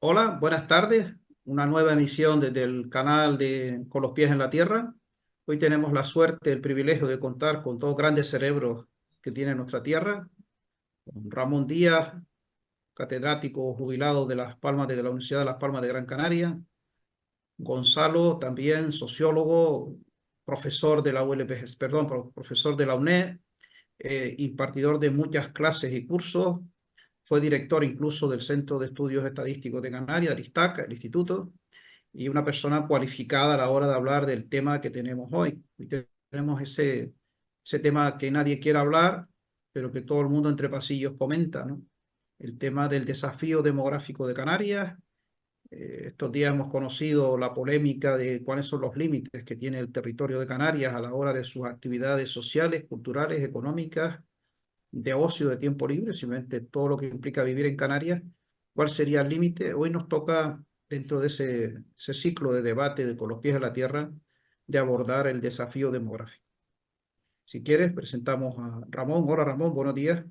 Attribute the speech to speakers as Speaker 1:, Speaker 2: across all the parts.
Speaker 1: Hola, buenas tardes. Una nueva emisión desde el canal de Con los pies en la tierra. Hoy tenemos la suerte, el privilegio de contar con dos grandes cerebros que tiene nuestra tierra. Ramón Díaz, catedrático jubilado de Las Palmas de la Universidad de Las Palmas de Gran Canaria. Gonzalo, también sociólogo, profesor de la ULP, perdón, profesor de la UNED, impartidor de muchas clases y cursos. Fue director incluso del Centro de Estudios Estadísticos de Canarias, del ISTAC, el instituto, y una persona cualificada a la hora de hablar del tema que tenemos hoy. Hoy tenemos ese tema que nadie quiere hablar, pero que todo el mundo entre pasillos comenta, ¿no? El tema del desafío demográfico de Canarias. Estos días hemos conocido la polémica de cuáles son los límites que tiene el territorio de Canarias a la hora de sus actividades sociales, culturales, económicas, de ocio, de tiempo libre, simplemente todo lo que implica vivir en Canarias. ¿Cuál sería el límite? Hoy nos toca, dentro de ese ciclo de debate de Con los pies a la tierra, de abordar el desafío demográfico. Si quieres, presentamos a Ramón. Hola Ramón, buenos días.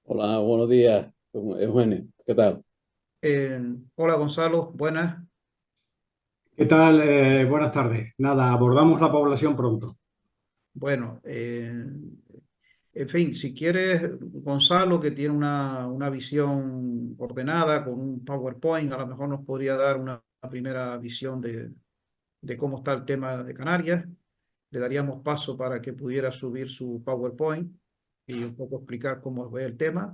Speaker 2: Hola, buenos días, Eugenio. ¿Qué tal?
Speaker 1: Hola Gonzalo, buenas.
Speaker 3: ¿Qué tal? Buenas tardes. Nada, abordamos la población pronto.
Speaker 1: Bueno, en fin, si quieres, Gonzalo, que tiene una visión ordenada con un PowerPoint, a lo mejor nos podría dar una primera visión de cómo está el tema de Canarias. Le daríamos paso para que pudiera subir su PowerPoint y un poco explicar cómo ve el tema.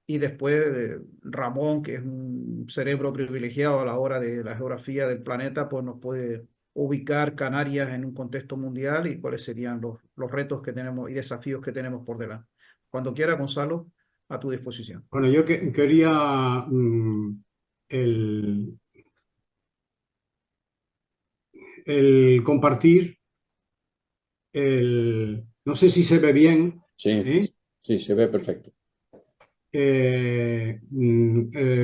Speaker 1: Y después Ramón, que es un cerebro privilegiado a la hora de la geografía del planeta, pues nos puede ubicar Canarias en un contexto mundial y cuáles serían los retos que tenemos y desafíos que tenemos por delante. Cuando quiera, Gonzalo, a tu disposición.
Speaker 3: Bueno, yo quería el, el compartir, no sé si se ve bien,
Speaker 2: Sí,
Speaker 3: ¿eh?
Speaker 2: sí, se ve perfecto.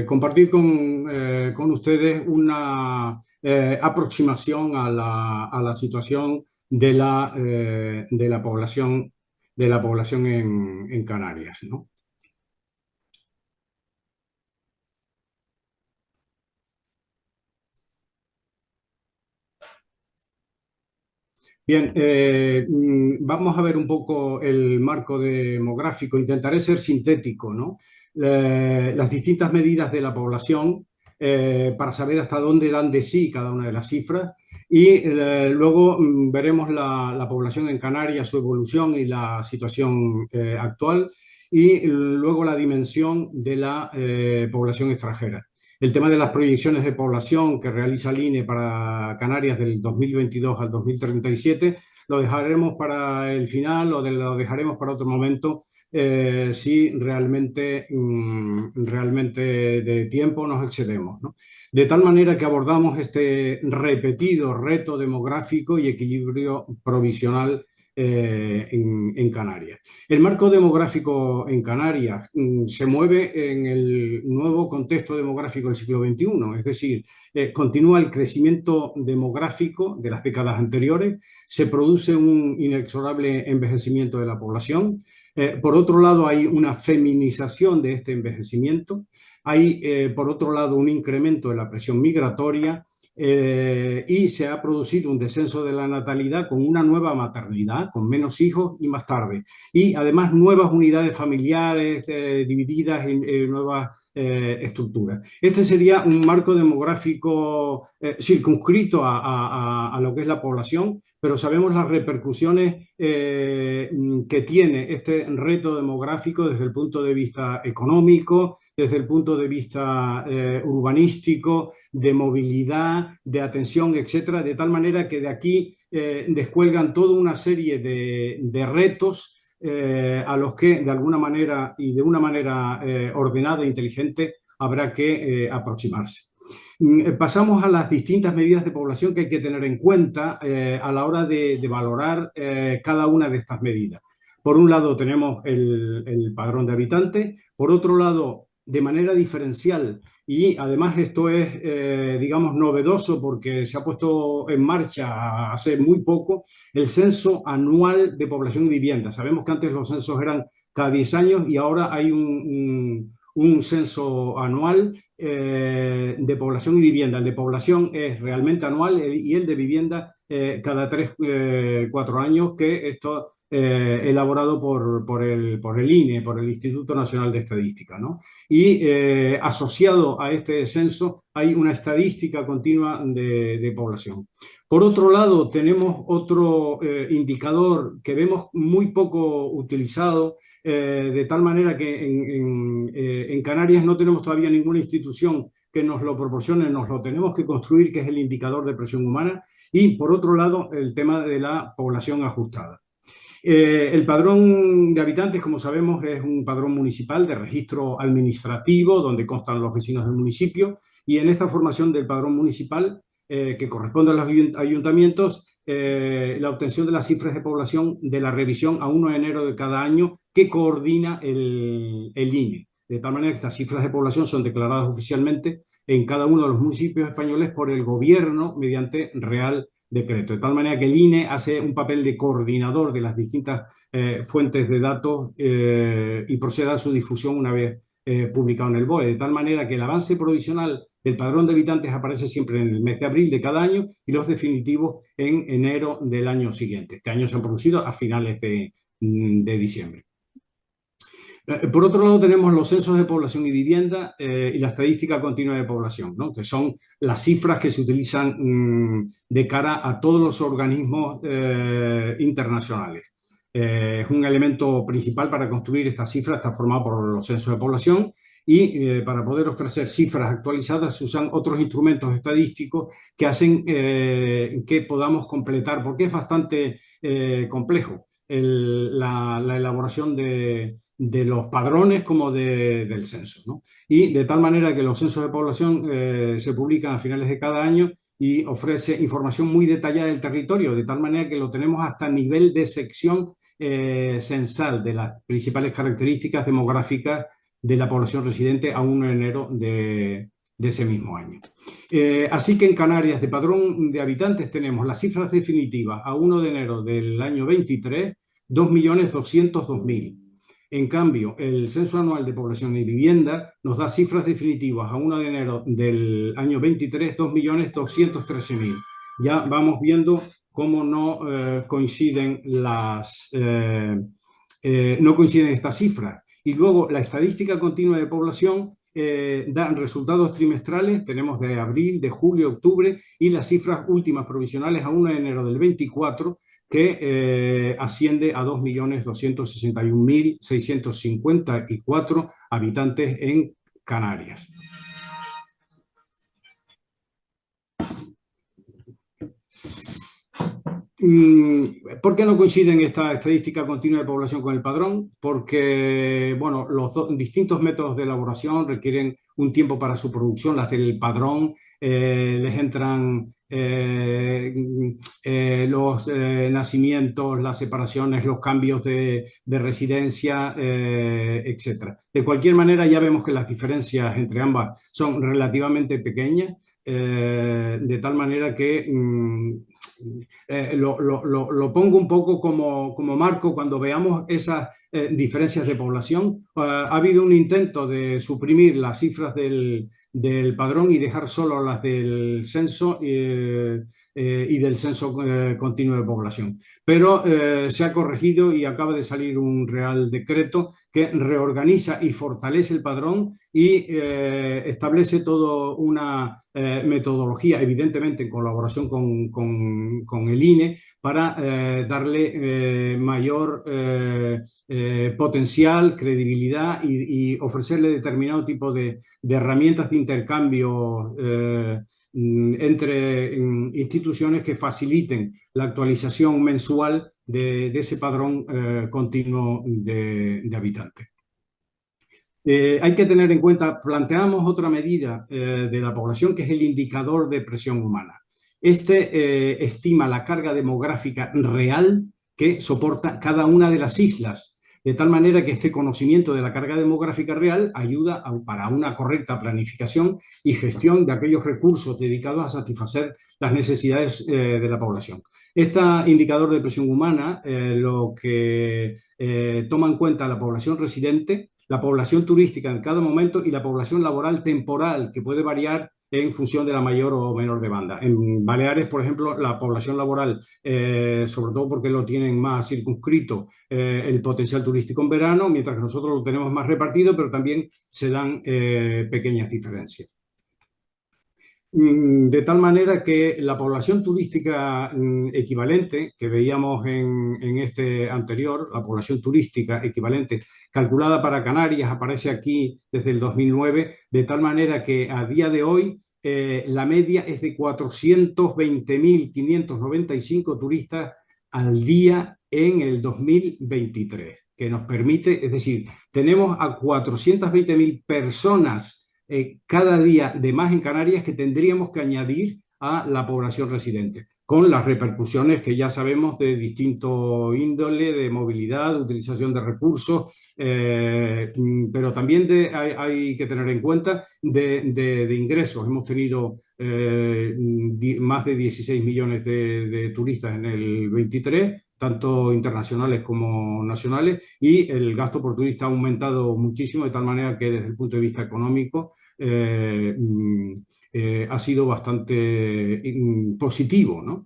Speaker 3: Compartir con ustedes una aproximación a la situación de la población en Canarias, ¿no? Bien, vamos a ver un poco el marco demográfico. Intentaré ser sintético, ¿no? Las distintas medidas de la población para saber hasta dónde dan de sí cada una de las cifras y luego veremos la población en Canarias, su evolución y la situación actual y luego la dimensión de la población extranjera. El tema de las proyecciones de población que realiza el INE para Canarias del 2022 al 2037 lo dejaremos para el final o lo dejaremos para otro momento si realmente de tiempo nos excedemos, ¿no? De tal manera que abordamos este repetido reto demográfico y equilibrio provisional en Canarias. El marco demográfico en Canarias se mueve en el nuevo contexto demográfico del siglo XXI, es decir, continúa el crecimiento demográfico de las décadas anteriores, se produce un inexorable envejecimiento de la población. Por otro lado, hay una feminización de este envejecimiento, hay, por otro lado, un incremento de la presión migratoria y se ha producido un descenso de la natalidad con una nueva maternidad, con menos hijos y más tarde. Y además nuevas unidades familiares divididas en nuevas estructuras. Este sería un marco demográfico circunscrito a lo que es la población, pero sabemos las repercusiones que tiene este reto demográfico desde el punto de vista económico, desde el punto de vista urbanístico, de movilidad, de atención, etcétera, de tal manera que de aquí descuelgan toda una serie de retos a los que de alguna manera y de una manera ordenada e inteligente habrá que aproximarse. Pasamos a las distintas medidas de población que hay que tener en cuenta a la hora de valorar cada una de estas medidas. Por un lado tenemos el padrón de habitantes, por otro lado, de manera diferencial, y además esto es, digamos, novedoso porque se ha puesto en marcha hace muy poco el censo anual de población y vivienda. Sabemos que antes los censos eran cada 10 años y ahora hay un censo anual de población y vivienda. El de población es realmente anual y el de vivienda cada 3-4 años, que esto elaborado por el INE, por el Instituto Nacional de Estadística, ¿no? Y asociado a este censo hay una estadística continua de población. Por otro lado, tenemos otro indicador que vemos muy poco utilizado, de tal manera que en Canarias no tenemos todavía ninguna institución que nos lo proporcione, nos lo tenemos que construir, que es el indicador de presión humana, y por otro lado, el tema de la población ajustada. El padrón de habitantes, como sabemos, es un padrón municipal de registro administrativo donde constan los vecinos del municipio, y en esta formación del padrón municipal, que corresponde a los ayuntamientos, la obtención de las cifras de población de la revisión a 1 de enero de cada año que coordina el INE. De tal manera que estas cifras de población son declaradas oficialmente en cada uno de los municipios españoles por el gobierno mediante Real Decreto. De tal manera que el INE hace un papel de coordinador de las distintas fuentes de datos y procede a su difusión una vez publicado en el BOE. De tal manera que el avance provisional del padrón de habitantes aparece siempre en el mes de abril de cada año y los definitivos en enero del año siguiente. Este año se han producido a finales de diciembre. Por otro lado, tenemos los censos de población y vivienda y la estadística continua de población, ¿no? Que son las cifras que se utilizan de cara a todos los organismos internacionales. Es un elemento principal para construir estas cifras, está formado por los censos de población, y para poder ofrecer cifras actualizadas se usan otros instrumentos estadísticos que hacen que podamos completar, porque es bastante complejo la elaboración de los padrones como del censo, ¿no? Y de tal manera que los censos de población se publican a finales de cada año y ofrece información muy detallada del territorio, de tal manera que lo tenemos hasta nivel de sección censal de las principales características demográficas de la población residente a 1 de enero de ese mismo año. Así que en Canarias, de padrón de habitantes, tenemos las cifras definitivas a 1 de enero del año 23, 2.202.000. En cambio, el censo anual de población y vivienda nos da cifras definitivas a 1 de enero del año 23, 2.213.000. Ya vamos viendo cómo no coinciden no coinciden estas cifras. Y luego la estadística continua de población da resultados trimestrales, tenemos de abril, de julio, octubre, y las cifras últimas provisionales a 1 de enero del 24, que asciende a 2.261.654 habitantes en Canarias. ¿Por qué no coinciden esta estadística continua de población con el padrón? Porque, bueno, los distintos métodos de elaboración requieren un tiempo para su producción. Las del padrón les entran los nacimientos, las separaciones, los cambios de residencia, etc. De cualquier manera, ya vemos que las diferencias entre ambas son relativamente pequeñas, de tal manera que lo pongo un poco como marco cuando veamos esas diferencias de población. Ha habido un intento de suprimir las cifras del padrón y dejar solo las del censo y del censo continuo de población. Pero se ha corregido y acaba de salir un Real Decreto que reorganiza y fortalece el padrón y establece toda una metodología, evidentemente en colaboración con el INE, para darle mayor potencial, credibilidad y ofrecerle determinado tipo de herramientas de intercambio entre instituciones que faciliten la actualización mensual de ese padrón continuo de habitantes. Hay que tener en cuenta, planteamos otra medida de la población, que es el indicador de presión humana. Este estima la carga demográfica real que soporta cada una de las islas, de tal manera que este conocimiento de la carga demográfica real ayuda para una correcta planificación y gestión de aquellos recursos dedicados a satisfacer las necesidades de la población. Este indicador de presión humana lo que toma en cuenta la población residente, la población turística en cada momento y la población laboral temporal, que puede variar en función de la mayor o menor demanda. En Baleares, por ejemplo, la población laboral, sobre todo porque lo tienen más circunscrito el potencial turístico en verano, mientras que nosotros lo tenemos más repartido, pero también se dan pequeñas diferencias. De tal manera que la población turística equivalente que veíamos en este anterior, la población turística equivalente calculada para Canarias, aparece aquí desde el 2009, de tal manera que a día de hoy la media es de 420.595 turistas al día en el 2023, que nos permite, es decir, tenemos a 420.000 personas cada día de más en Canarias que tendríamos que añadir a la población residente, con las repercusiones que ya sabemos de distinto índole, de movilidad, de utilización de recursos, pero también hay que tener en cuenta de ingresos. Hemos tenido más de 16 millones de turistas en el 23, tanto internacionales como nacionales, y el gasto por turista ha aumentado muchísimo, de tal manera que desde el punto de vista económico ha sido bastante positivo, ¿no?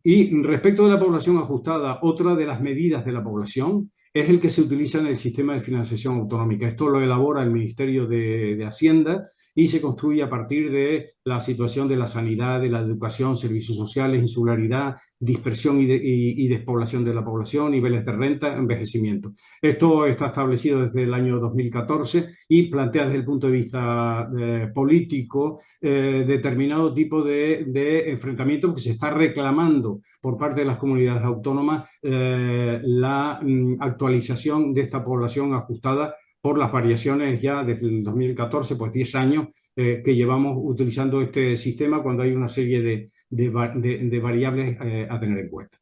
Speaker 3: Y respecto de la población ajustada, otra de las medidas de la población es el que se utiliza en el sistema de financiación autonómica. Esto lo elabora el Ministerio de Hacienda y se construye a partir de la situación de la sanidad, de la educación, servicios sociales, insularidad, dispersión y despoblación de la población, niveles de renta, envejecimiento. Esto está establecido desde el año 2014 y plantea desde el punto de vista político determinado tipo de enfrentamiento, porque se está reclamando por parte de las comunidades autónomas la actualización de esta población ajustada por las variaciones ya desde el 2014, pues 10 años que llevamos utilizando este sistema, cuando hay una serie de variables a tener en cuenta.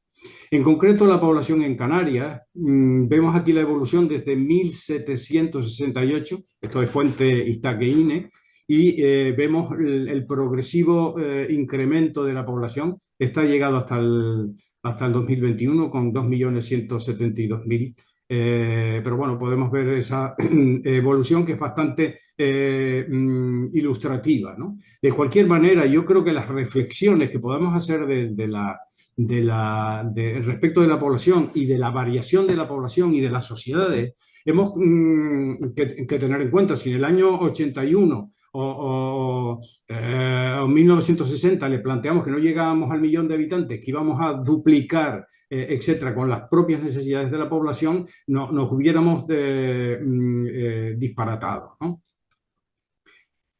Speaker 3: En concreto, la población en Canarias, vemos aquí la evolución desde 1768, esto es fuente Iztaque-INE, y vemos el progresivo incremento de la población. Está llegado hasta el 2021 con 2.172.000. Pero bueno, podemos ver esa evolución que es bastante ilustrativa, ¿no? De cualquier manera, yo creo que las reflexiones que podamos hacer respecto de la población y de la variación de la población y de las sociedades, hemos que tener en cuenta si en el año 81 o 1960 le planteamos que no llegábamos al 1.000.000 de habitantes, que íbamos a duplicar, etcétera, con las propias necesidades de la población, nos hubiéramos disparatado, ¿no?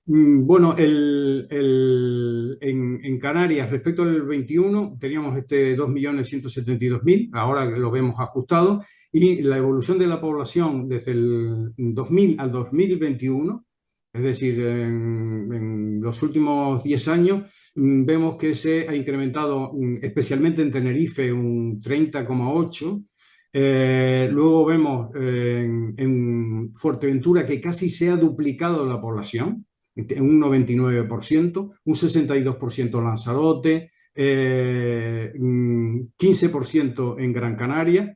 Speaker 3: Bueno, en Canarias, respecto al 21, teníamos 2.172.000, ahora lo vemos ajustado, y la evolución de la población desde el 2000 al 2021, es decir, en los últimos 10 años, vemos que se ha incrementado, especialmente en Tenerife, un 30,8%. Luego vemos en Fuerteventura que casi se ha duplicado la población, un 99%, un 62% en Lanzarote, 15% en Gran Canaria,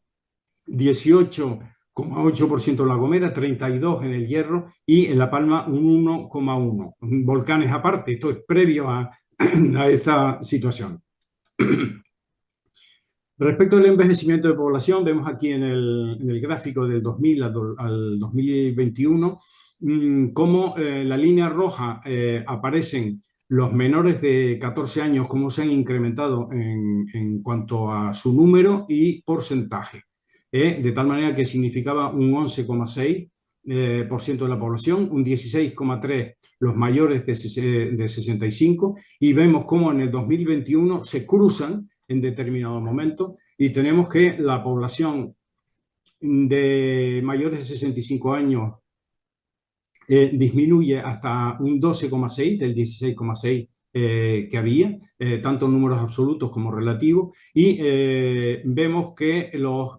Speaker 3: 18,8% en La Gomera, 32% en El Hierro y en La Palma un 1,1%. Volcanes aparte, esto es previo a esta situación. Respecto al envejecimiento de población, vemos aquí en el gráfico del 2000 al 2021 cómo la línea roja aparecen los menores de 14 años, cómo se han incrementado en cuanto a su número y porcentaje. De tal manera que significaba un 11,6% de la población, un 16,3% los mayores de 65, y vemos cómo en el 2021 se cruzan en determinado momento y tenemos que la población de mayores de 65 años disminuye hasta un 12,6 del 16,6 que había, tanto en números absolutos como relativos, y vemos que los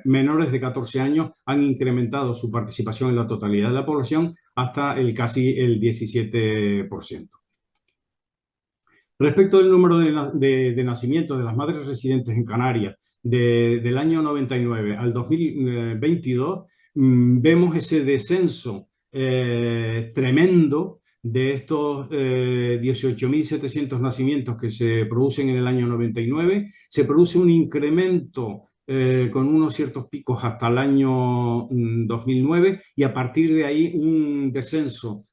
Speaker 3: menores de 14 años han incrementado su participación en la totalidad de la población hasta casi el 17%. Respecto del número de nacimientos de las madres residentes en Canarias del año 99 al 2022, vemos ese descenso tremendo de estos 18.700 nacimientos que se producen en el año 99. Se produce un incremento con unos ciertos picos hasta el año 2009 y a partir de ahí un descenso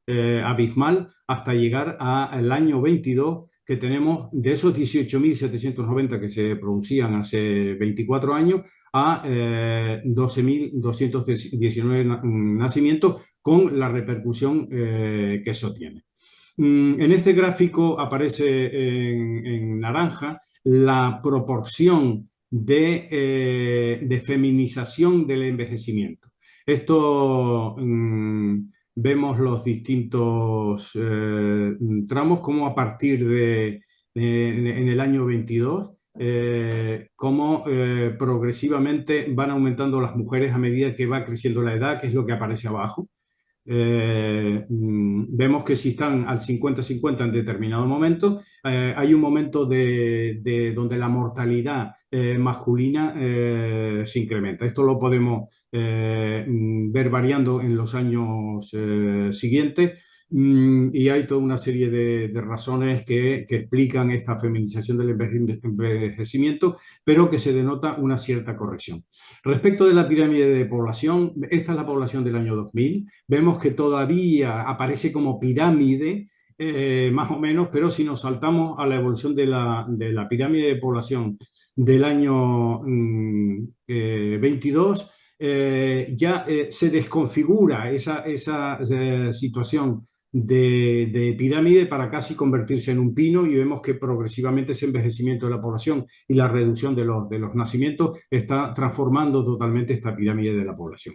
Speaker 3: abismal hasta llegar al año 22, que tenemos de esos 18.790 que se producían hace 24 años a 12.219 nacimientos, con la repercusión que eso tiene. En este gráfico aparece en naranja la proporción de feminización del envejecimiento. Esto vemos los distintos tramos, como a partir en el año 22, cómo progresivamente van aumentando las mujeres a medida que va creciendo la edad, que es lo que aparece abajo. Vemos que si están al 50-50 en determinado momento, hay un momento donde la mortalidad masculina se incrementa. Esto lo podemos ver variando en los años siguientes, y hay toda una serie de razones que explican esta feminización del envejecimiento, pero que se denota una cierta corrección. Respecto de la pirámide de población, esta es la población del año 2000. Vemos que todavía aparece como pirámide, más o menos, pero si nos saltamos a la evolución de la pirámide de población del año 22, ya se desconfigura esa situación de pirámide para casi convertirse en un pino, y vemos que progresivamente ese envejecimiento de la población y la reducción de los nacimientos está transformando totalmente esta pirámide de la población.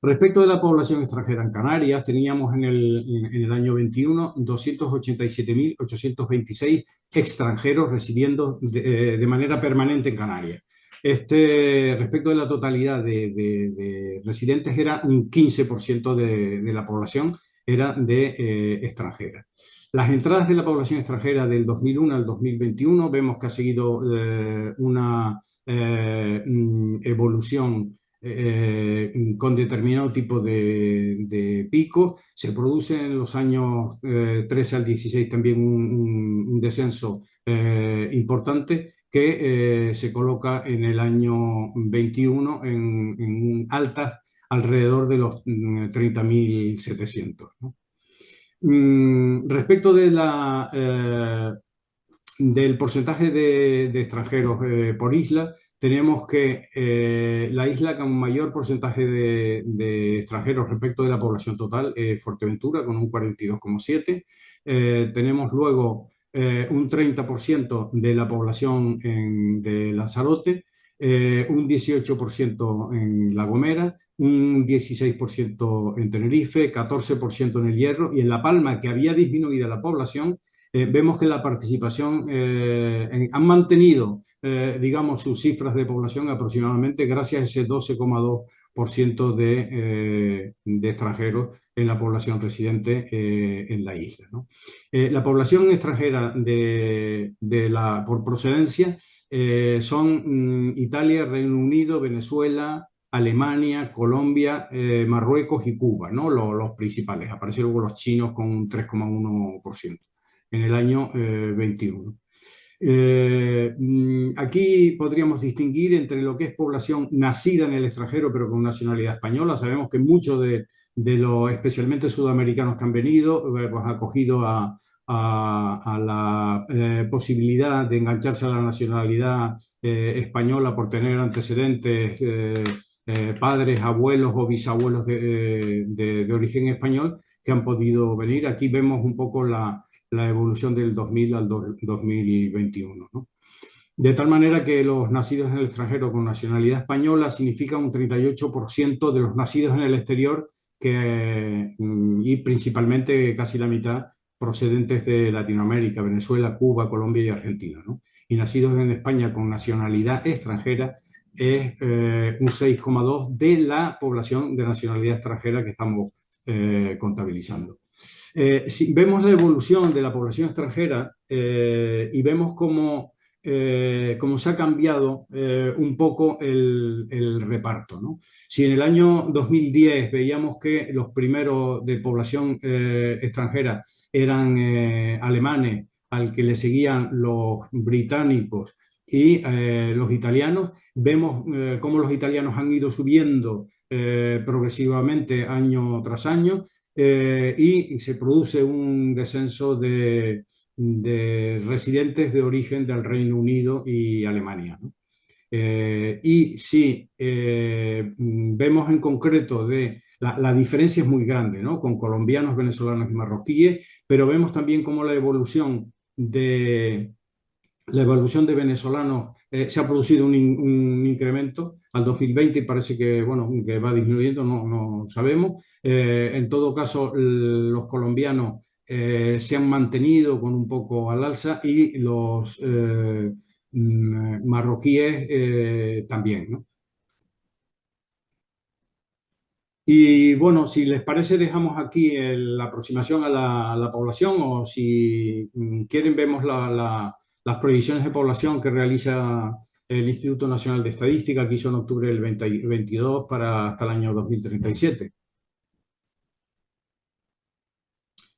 Speaker 3: Respecto de la población extranjera en Canarias, teníamos en el año 21 287.826 extranjeros residiendo de manera permanente en Canarias. Respecto de la totalidad de residentes, era un 15% de la población era de extranjera. Las entradas de la población extranjera del 2001 al 2021 vemos que ha seguido una evolución con determinado tipo de pico. Se produce en los años 13 al 16 también un descenso importante, que se coloca en el año 21 en altas alrededor de los 30.700, ¿no? Respecto de del porcentaje de extranjeros por isla, tenemos que la isla con mayor porcentaje de extranjeros respecto de la población total es Fuerteventura, con un 42,7%. Tenemos luego un 30% de la población de Lanzarote, un 18% en La Gomera, un 16% en Tenerife, 14% en El Hierro, y en La Palma, que había disminuido la población, vemos que la participación han mantenido, digamos, sus cifras de población aproximadamente gracias a ese 12,2% de extranjeros en la población residente en la isla, ¿no? La población extranjera por procedencia son Italia, Reino Unido, Venezuela, Alemania, Colombia, Marruecos y Cuba, ¿no? Los principales. Aparecen luego los chinos con un 3,1% en el año 21. Aquí podríamos distinguir entre lo que es población nacida en el extranjero pero con nacionalidad española. Sabemos que muchos de los, especialmente sudamericanos que han venido, pues han acogido a la posibilidad de engancharse a la nacionalidad española por tener antecedentes, padres, abuelos o bisabuelos de origen español, que han podido venir. Aquí vemos un poco la evolución del 2000 al 2021, ¿no? De tal manera que los nacidos en el extranjero con nacionalidad española significan un 38% de los nacidos en el exterior, y principalmente casi la mitad procedentes de Latinoamérica, Venezuela, Cuba, Colombia y Argentina, ¿no? Y nacidos en España con nacionalidad extranjera es un 6,2% de la población de nacionalidad extranjera que estamos contabilizando. Si vemos la evolución de la población extranjera y vemos cómo cómo se ha cambiado un poco el reparto, ¿no? Si en el año 2010 veíamos que los primeros de población extranjera eran alemanes, al que le seguían los británicos y los italianos, vemos cómo los italianos han ido subiendo progresivamente año tras año y se produce un descenso de residentes de origen del Reino Unido y Alemania, ¿no? Y si vemos en concreto la diferencia es muy grande, ¿no? Con colombianos, venezolanos y marroquíes, pero vemos también cómo la evolución de venezolanos se ha producido un incremento al 2020 y parece que, bueno, que va disminuyendo, no sabemos. En todo caso, los colombianos se han mantenido con un poco al alza y los marroquíes también, ¿no? Y bueno, si les parece, dejamos aquí la aproximación a la población o si quieren vemos las proyecciones de población que realiza el Instituto Nacional de Estadística, que hizo en octubre del 2022 para hasta el año 2037.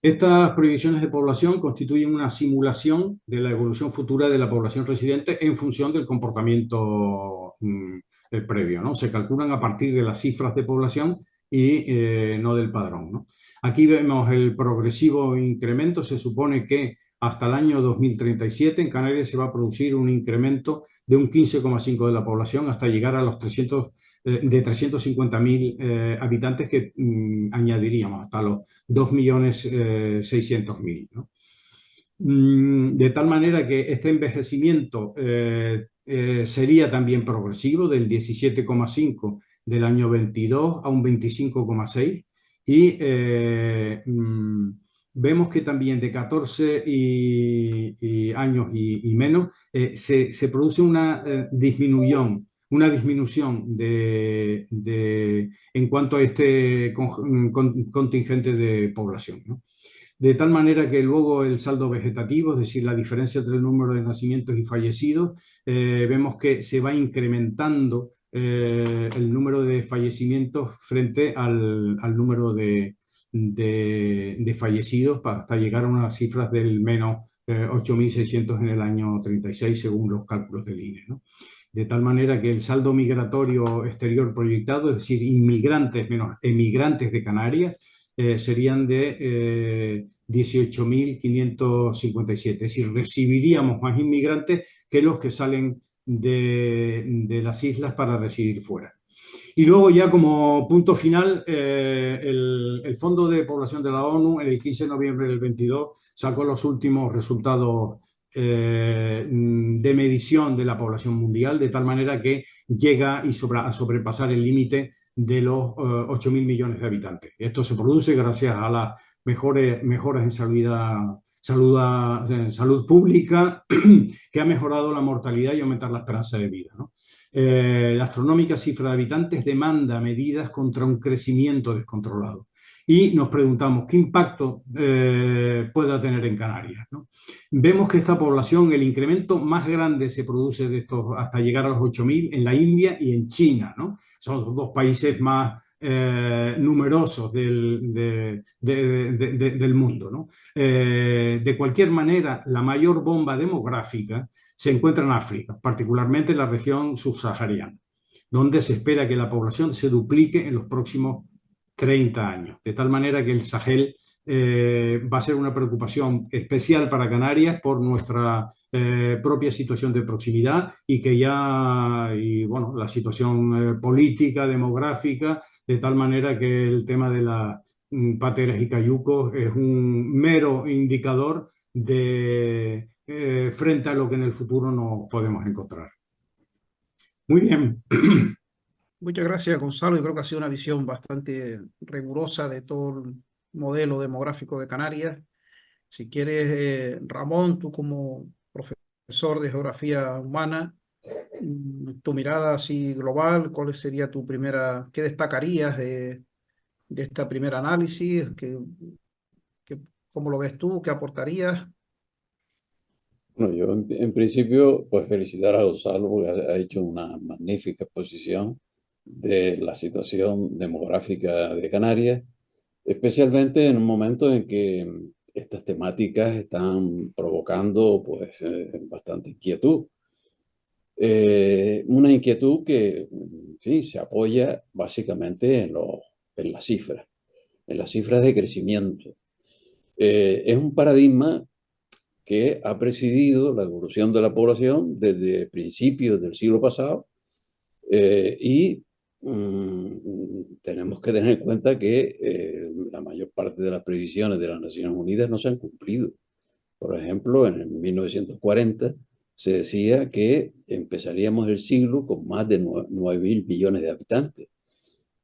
Speaker 3: Estas proyecciones de población constituyen una simulación de la evolución futura de la población residente en función del comportamiento previo, ¿no? Se calculan a partir de las cifras de población y no del padrón, ¿no? Aquí vemos el progresivo incremento. Se supone que hasta el año 2037 en Canarias se va a producir un incremento de un 15,5% de la población hasta llegar a los 350.000 habitantes que añadiríamos hasta los 2.600.000, ¿no? De tal manera que este envejecimiento sería también progresivo del 17,5 del año 22 a un 25,6 y vemos que también de 14 años y menos se produce una disminución en cuanto a este contingente de población, ¿no? De tal manera que luego el saldo vegetativo, es decir, la diferencia entre el número de nacimientos y fallecidos, vemos que se va incrementando el número de fallecimientos frente al número de fallecidos hasta llegar a unas cifras del menos 8.600 en el año 36, según los cálculos del INE, ¿no? De tal manera que el saldo migratorio exterior proyectado, es decir, inmigrantes menos emigrantes de Canarias, serían de 18.557. Es decir, recibiríamos más inmigrantes que los que salen de las islas para residir fuera. Y luego ya como punto final, el Fondo de Población de la ONU en el 15 de noviembre del 22 sacó los últimos resultados de medición de la población mundial, de tal manera que llega a sobrepasar el límite de los 8.000 millones de habitantes. Esto se produce gracias a las mejoras en salud pública que ha mejorado la mortalidad y aumentar la esperanza de vida, ¿no? La astronómica cifra de habitantes demanda medidas contra un crecimiento descontrolado. Y nos preguntamos qué impacto pueda tener en Canarias, ¿no? Vemos que esta población, el incremento más grande se produce de estos hasta llegar a los 8.000 en la India y en China, ¿no? Son los dos países más numerosos del mundo, ¿no? De cualquier manera, la mayor bomba demográfica se encuentra en África, particularmente en la región subsahariana, donde se espera que la población se duplique en los próximos 30 años, de tal manera que el Sahel va a ser una preocupación especial para Canarias por nuestra propia situación de proximidad y bueno, la situación política, demográfica, de tal manera que el tema de las pateras y cayucos es un mero indicador frente a lo que en el futuro nos podemos encontrar. Muy bien.
Speaker 1: Muchas gracias, Gonzalo. Yo creo que ha sido una visión bastante rigurosa de todo el modelo demográfico de Canarias. Si quieres, Ramón, tú como profesor de geografía humana, tu mirada así global, ¿cuál sería qué destacarías de esta primera análisis? ¿Cómo lo ves tú? ¿Qué aportarías?
Speaker 2: Bueno, yo en principio, pues felicitar a Gonzalo porque ha hecho una magnífica exposición de la situación demográfica de Canarias, especialmente en un momento en que estas temáticas están provocando pues bastante inquietud. Una inquietud que, en fin, se apoya básicamente en en las cifras de crecimiento. Es un paradigma que ha presidido la evolución de la población desde principios del siglo pasado y tenemos que tener en cuenta que la mayor parte de las previsiones de las Naciones Unidas no se han cumplido. Por ejemplo, en el 1940 se decía que empezaríamos el siglo con más de 9.000 millones de habitantes.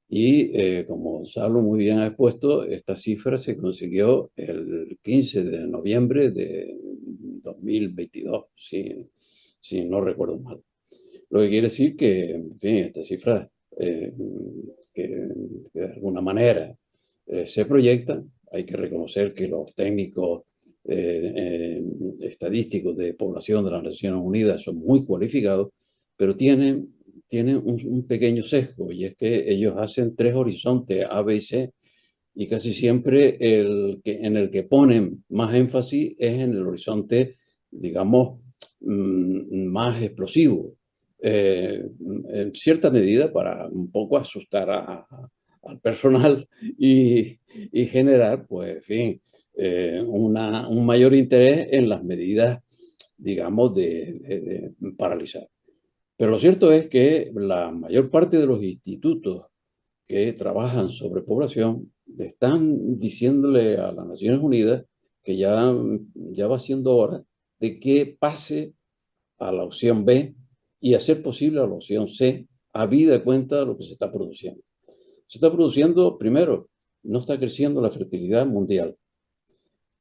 Speaker 2: Y como Gonzalo muy bien ha expuesto, esta cifra se consiguió el 15 de noviembre de 2022, si no recuerdo mal. Lo que quiere decir que, en fin, esta cifra eh, que de alguna manera se proyecta, hay que reconocer que los técnicos estadísticos de población de las Naciones Unidas son muy cualificados, pero tienen un pequeño sesgo, y es que ellos hacen tres horizontes, A, B y C, y casi siempre en el que ponen más énfasis es en el horizonte, digamos, más explosivo, en cierta medida para un poco asustar al personal y generar, pues, en fin, un mayor interés en las medidas, digamos, de paralizar. Pero lo cierto es que la mayor parte de los institutos que trabajan sobre población están diciéndole a las Naciones Unidas que ya va siendo hora de que pase a la opción B y hacer posible a la opción C, habida cuenta de lo que se está produciendo. Se está produciendo, primero, no está creciendo la fertilidad mundial.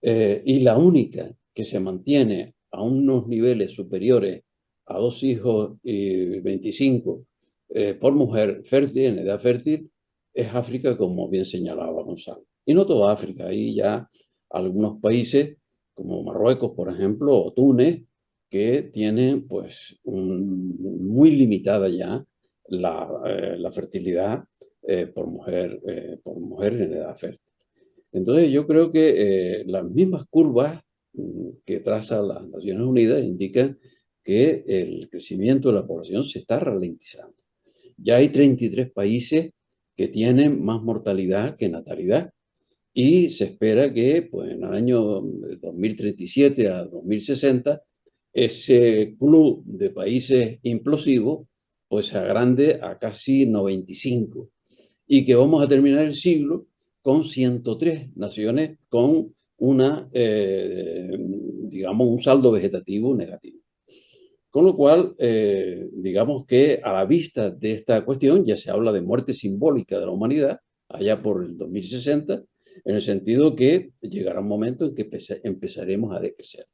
Speaker 2: Y la única que se mantiene a unos niveles superiores a 2 hijos y 25 por mujer fértil, en edad fértil, es África, como bien señalaba Gonzalo. Y no toda África, hay ya algunos países como Marruecos, por ejemplo, o Túnez, que tienen pues muy limitada ya la fertilidad por mujer en edad fértil. Entonces yo creo que las mismas curvas que traza las Naciones Unidas indican que el crecimiento de la población se está ralentizando. Ya hay 33 países que tienen más mortalidad que natalidad y se espera que pues, en el año 2037 a 2060 ese club de países implosivos pues se agrande a casi 95 y que vamos a terminar el siglo con 103 naciones con digamos, un saldo vegetativo negativo. Con lo cual, digamos que a la vista de esta cuestión ya se habla de muerte simbólica de la humanidad allá por el 2060, en el sentido que llegará un momento en que empezaremos a decrecer,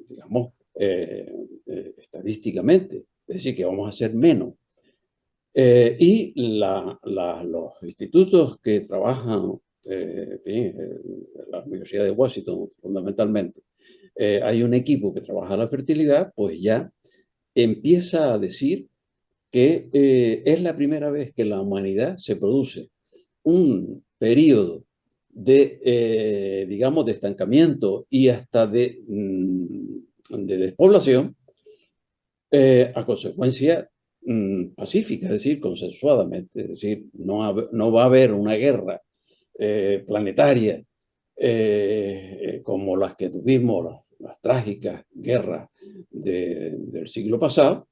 Speaker 2: digamos, estadísticamente, es decir, que vamos a ser menos. Y los institutos que trabajan, la Universidad de Washington fundamentalmente, hay un equipo que trabaja la fertilidad, pues ya empieza a decir que es la primera vez que en la humanidad se produce un periodo digamos, de estancamiento y hasta de despoblación a consecuencia pacífica, es decir, consensuadamente, es decir, no va a haber una guerra planetaria como las que tuvimos, las trágicas guerras del siglo pasado.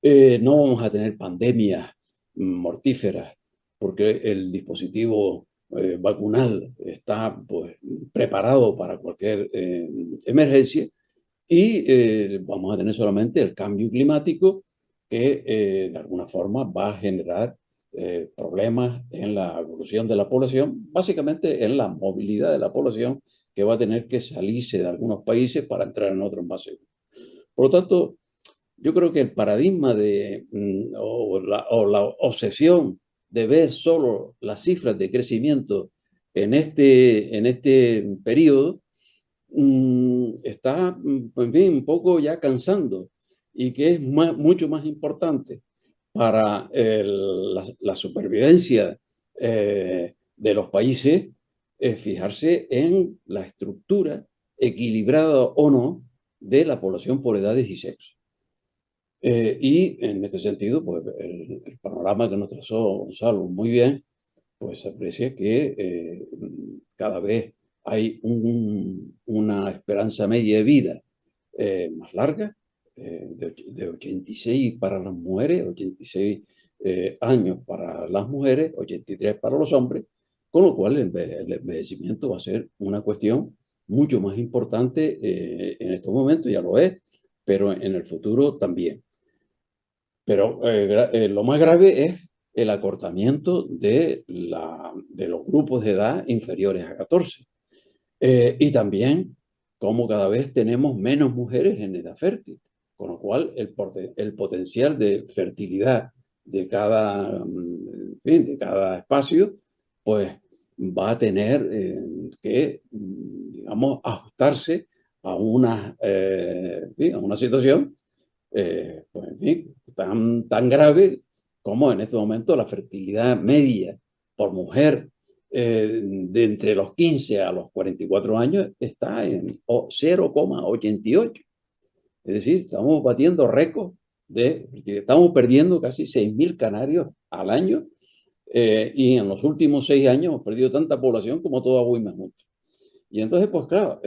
Speaker 2: No vamos a tener pandemias mortíferas porque el dispositivo vacunal está pues, preparado para cualquier emergencia y vamos a tener solamente el cambio climático que de alguna forma va a generar problemas en la evolución de la población, básicamente en la movilidad de la población que va a tener que salirse de algunos países para entrar en otros más seguros. Por lo tanto, yo creo que el paradigma o la obsesión de ver solo las cifras de crecimiento en este periodo está, en fin, un poco ya cansando y que es mucho más importante para la supervivencia de los países, fijarse en la estructura equilibrada o no de la población por edades y sexo. Y en este sentido, pues el panorama que nos trazó Gonzalo muy bien, pues se aprecia que cada vez hay una esperanza media de vida más larga, de 86 para las mujeres, 86 años para las mujeres, 83 para los hombres, con lo cual el envejecimiento va a ser una cuestión mucho más importante en estos momentos, ya lo es, pero en el futuro también. Pero lo más grave es el acortamiento de los grupos de edad inferiores a 14. Y también como cada vez tenemos menos mujeres en edad fértil, con lo cual el potencial de fertilidad de en fin, de cada espacio, pues va a tener que, digamos, ajustarse a a una situación pues, en fin, tan grave como en este momento la fertilidad media por mujer de entre los 15 a los 44 años está en 0,88. Es decir, estamos batiendo récords estamos perdiendo casi 6.000 canarios al año y en los últimos 6 años hemos perdido tanta población como toda Guaymas juntos. Y entonces, pues claro,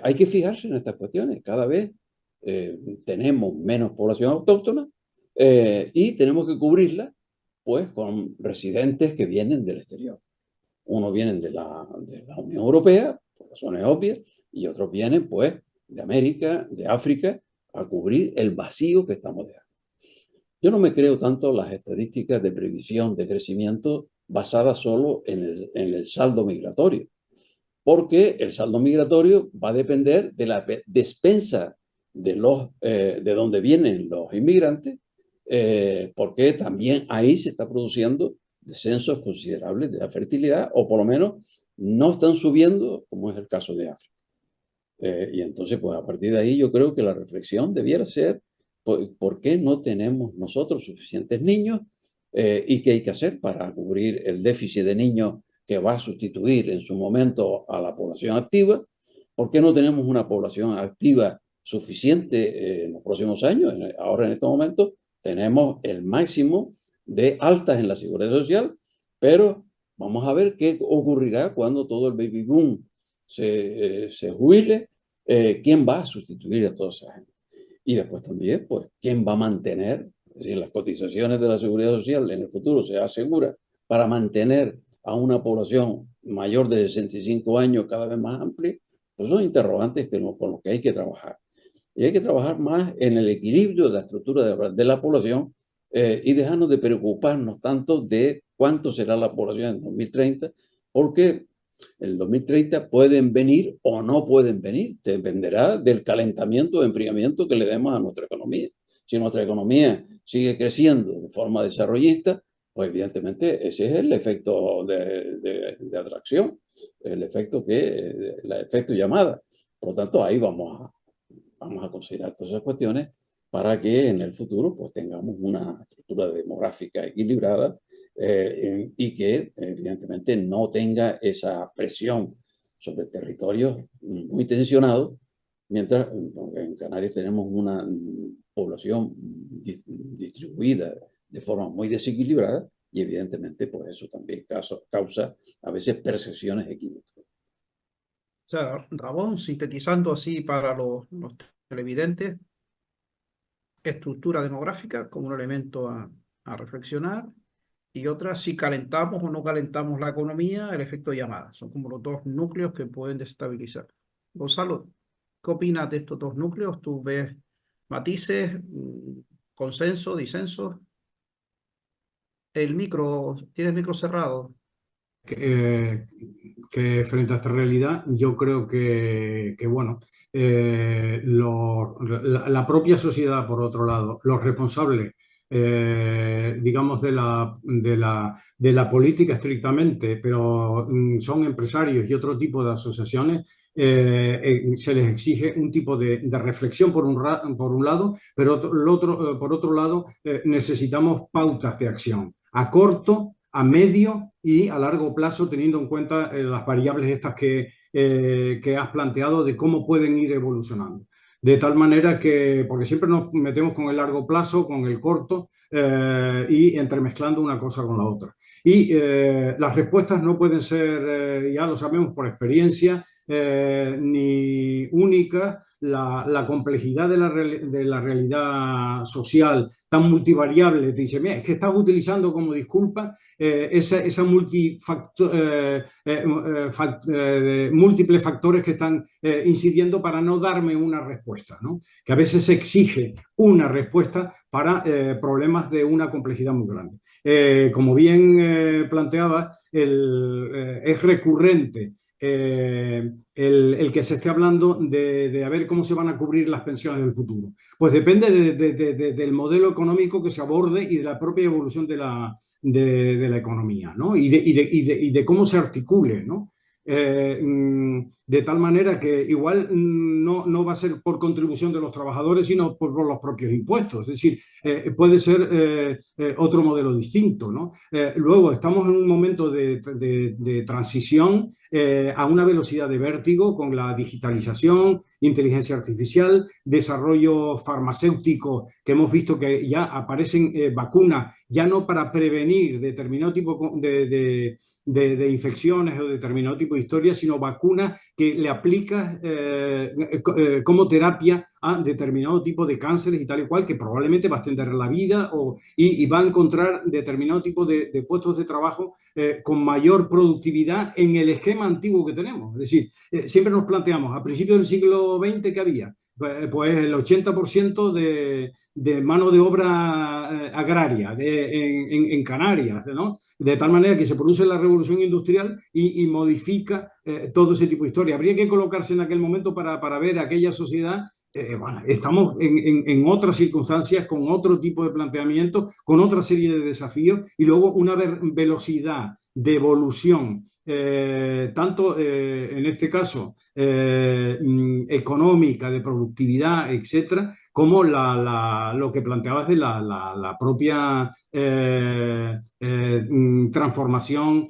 Speaker 2: hay que fijarse en estas cuestiones. Cada vez tenemos menos población autóctona y tenemos que cubrirla pues con residentes que vienen del exterior. Unos vienen de la Unión Europea, por razones obvias, y otros vienen pues de América, de África, a cubrir el vacío que estamos dejando. Yo no me creo tanto las estadísticas de previsión de crecimiento basadas solo en el saldo migratorio, porque el saldo migratorio va a depender de la despensa de donde vienen los inmigrantes, porque también ahí se está produciendo descensos considerables de la fertilidad, o por lo menos no están subiendo, como es el caso de África. Y entonces, pues a partir de ahí yo creo que la reflexión debiera ser, ¿por qué no tenemos nosotros suficientes niños? ¿Y qué hay que hacer para cubrir el déficit de niños que va a sustituir en su momento a la población activa? ¿Por qué no tenemos una población activa suficiente en los próximos años? Ahora, en estos momentos, tenemos el máximo de altas en la seguridad social, pero vamos a ver qué ocurrirá cuando todo el baby boom se jubile. ¿Quién va a sustituir a toda esa gente? Y después también, pues, ¿quién va a mantener? Es decir, las cotizaciones de la seguridad social en el futuro se asegura para mantener a una población mayor de 65 años cada vez más amplia, pues son interrogantes con los que hay que trabajar. Y hay que trabajar más en el equilibrio de la estructura de la población y dejarnos de preocuparnos tanto de cuánto será la población en 2030, porque el 2030 pueden venir o no pueden venir, dependerá del calentamiento o enfriamiento que le demos a nuestra economía. Si nuestra economía sigue creciendo de forma desarrollista, pues evidentemente ese es el efecto de atracción, el efecto llamada. Por lo tanto, ahí vamos a considerar todas esas cuestiones para que en el futuro pues tengamos una estructura demográfica equilibrada y que evidentemente no tenga esa presión sobre territorios muy tensionados, mientras en Canarias tenemos una población distribuida de forma muy desequilibrada y evidentemente pues eso también causa a veces percepciones equívocas.
Speaker 1: O sea, Ramón, sintetizando así para los televidentes, estructura demográfica como un elemento a reflexionar, y otra, si calentamos o no calentamos la economía, el efecto llamada. Son como los dos núcleos que pueden desestabilizar. Gonzalo, ¿qué opinas de estos dos núcleos? ¿Tú ves matices, consenso, disenso? ¿Tienes el micro cerrado?
Speaker 3: Que frente a esta realidad yo creo que bueno, la propia sociedad, por otro lado, los responsables digamos, de la política estrictamente, pero son empresarios y otro tipo de asociaciones, se les exige un tipo de reflexión por un lado, pero por otro lado necesitamos pautas de acción a corto, a medio y a largo plazo, teniendo en cuenta las variables estas que has planteado de cómo pueden ir evolucionando. De tal manera que, porque siempre nos metemos con el largo plazo, con el corto, y entremezclando una cosa con la otra. Y las respuestas no pueden ser, ya lo sabemos por experiencia, ni únicas. La complejidad de la realidad social tan multivariable te dice, mira, es que estás utilizando como disculpa esa múltiples factores que están incidiendo para no darme una respuesta, ¿no? Que a veces se exige una respuesta para problemas de una complejidad muy grande. Como bien planteaba, es recurrente el que se esté hablando de a ver cómo se van a cubrir las pensiones del futuro. Pues depende del modelo económico que se aborde y de la propia evolución de la economía, ¿no? Y de cómo se articule, ¿no? De tal manera que igual no va a ser por contribución de los trabajadores, sino por los propios impuestos. Es decir, puede ser otro modelo distinto, ¿no? Luego, estamos en un momento de transición a una velocidad de vértigo con la digitalización, inteligencia artificial, desarrollo farmacéutico, que hemos visto que ya aparecen vacunas, ya no para prevenir determinado tipo de infecciones o determinado tipo de historias, sino vacunas que le aplicas como terapia a determinado tipo de cánceres y tal y cual, que probablemente va a extender la vida y va a encontrar determinado tipo de puestos de trabajo con mayor productividad en el esquema antiguo que tenemos. Es decir, siempre nos planteamos, a principios del siglo XX, ¿qué había? Pues el 80% de mano de obra agraria en Canarias, ¿no? De tal manera que se produce la revolución industrial y modifica todo ese tipo de historia. Habría que colocarse en aquel momento para ver aquella sociedad. Bueno, estamos en otras circunstancias, con otro tipo de planteamiento, con otra serie de desafíos y luego una velocidad de evolución, tanto en este caso económica, de productividad, etcétera, como lo que planteabas de la propia transformación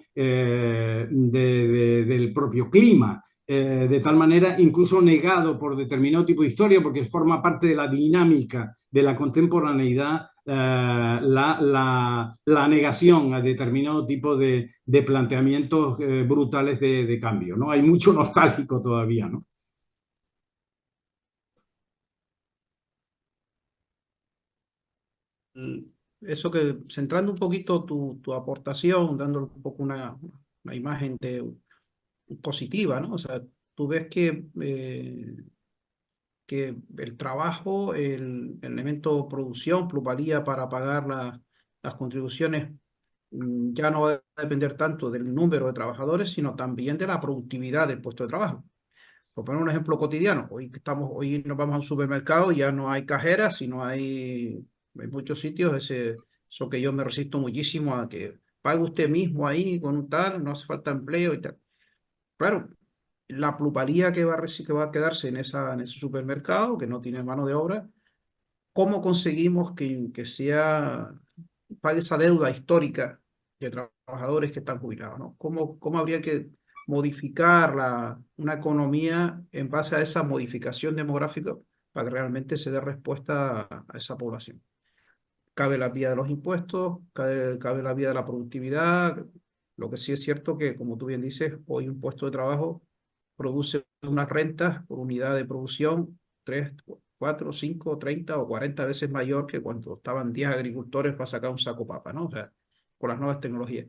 Speaker 3: del propio clima. De tal manera, incluso negado por determinado tipo de historia, porque forma parte de la dinámica de la contemporaneidad, la negación a determinado tipo de planteamientos brutales de cambio, ¿no? Hay mucho nostálgico todavía, ¿no?
Speaker 1: Eso que, centrando un poquito tu aportación, dando un poco una imagen positiva, ¿no? O sea, tú ves que el trabajo, el elemento producción, plusvalía para pagar las contribuciones, ya no va a depender tanto del número de trabajadores, sino también de la productividad del puesto de trabajo. Por poner un ejemplo cotidiano, hoy nos vamos a un supermercado y ya no hay cajeras, sino hay muchos sitios, eso que yo me resisto muchísimo a que pague usted mismo ahí con un tal, no hace falta empleo y tal. Claro, la plusvalía que va a quedarse en ese supermercado, que no tiene mano de obra, ¿cómo conseguimos pague esa deuda histórica de trabajadores que están jubilados, ¿no? ¿Cómo habría que modificar una economía en base a esa modificación demográfica para que realmente se dé respuesta a esa población? Cabe la vía de los impuestos, cabe la vía de la productividad. Lo que sí es cierto que, como tú bien dices, hoy un puesto de trabajo produce unas rentas por unidad de producción 3, 4, 5, 30 o 40 veces mayor que cuando estaban 10 agricultores para sacar un saco papa, ¿no? O sea, con las nuevas tecnologías.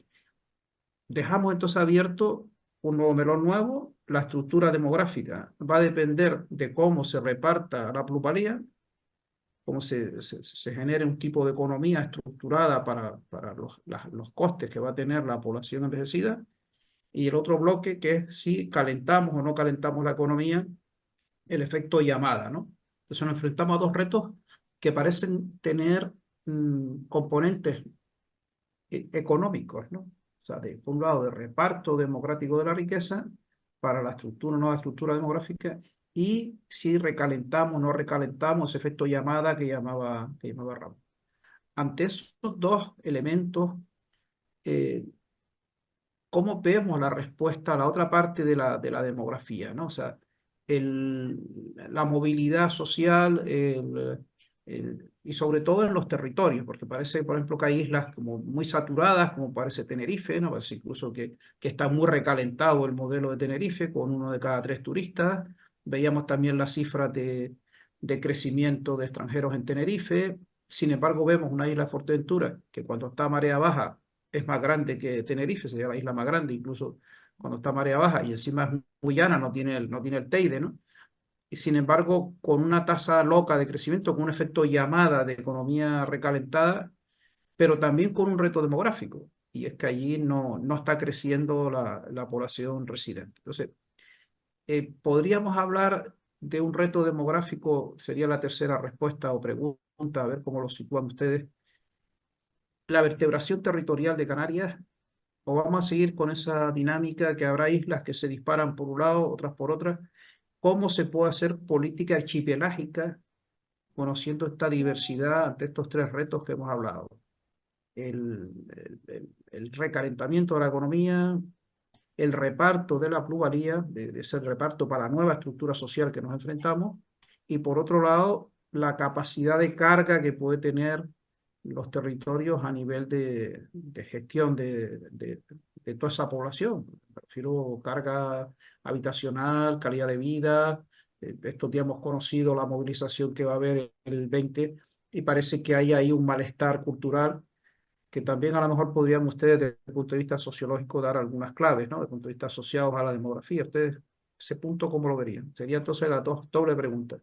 Speaker 1: Dejamos entonces abierto un nuevo melón nuevo. La estructura demográfica va a depender de cómo se reparta la plusvalía, cómo se genere un tipo de economía estructurada para los costes que va a tener la población envejecida. Y el otro bloque que es si calentamos o no calentamos la economía, el efecto llamada, ¿no? Entonces nos enfrentamos a dos retos que parecen tener componentes económicos, ¿no? O sea, por un lado, de reparto democrático de la riqueza para la nueva estructura demográfica, y si recalentamos, no recalentamos, ese efecto llamada que llamaba Ramón. Ante esos dos elementos, ¿cómo vemos la respuesta a la otra parte de la demografía, ¿no? O sea, la movilidad social, y sobre todo en los territorios, porque parece, por ejemplo, que hay islas como muy saturadas, como parece Tenerife, ¿no? Parece incluso que está muy recalentado el modelo de Tenerife, con 1 de cada 3 turistas. Veíamos también las cifras de crecimiento de extranjeros en Tenerife. Sin embargo, vemos una isla Fuerteventura que cuando está marea baja es más grande que Tenerife, sería la isla más grande, incluso cuando está marea baja, y encima es muy llana, no tiene el Teide, ¿no? Y sin embargo, con una tasa loca de crecimiento, con un efecto llamada de economía recalentada, pero también con un reto demográfico, y es que allí no está creciendo la población residente. Entonces, podríamos hablar de un reto demográfico, sería la tercera respuesta o pregunta, a ver cómo lo sitúan ustedes. La vertebración territorial de Canarias, o vamos a seguir con esa dinámica que habrá islas que se disparan por un lado, otras por otras. ¿Cómo se puede hacer política archipelágica conociendo esta diversidad ante estos 3 retos que hemos hablado? El recalentamiento de la economía, el reparto de la plusvalía, de ese reparto para la nueva estructura social que nos enfrentamos, y por otro lado, la capacidad de carga que puede tener los territorios a nivel de gestión de toda esa población. Me refiero a carga habitacional, calidad de vida. Estos días hemos conocido la movilización que va a haber el 20, y parece que hay ahí un malestar cultural que también a lo mejor podrían ustedes, desde el punto de vista sociológico, dar algunas claves, ¿no? Desde el punto de vista asociados a la demografía. ¿Ustedes ese punto cómo lo verían? Sería entonces la doble pregunta.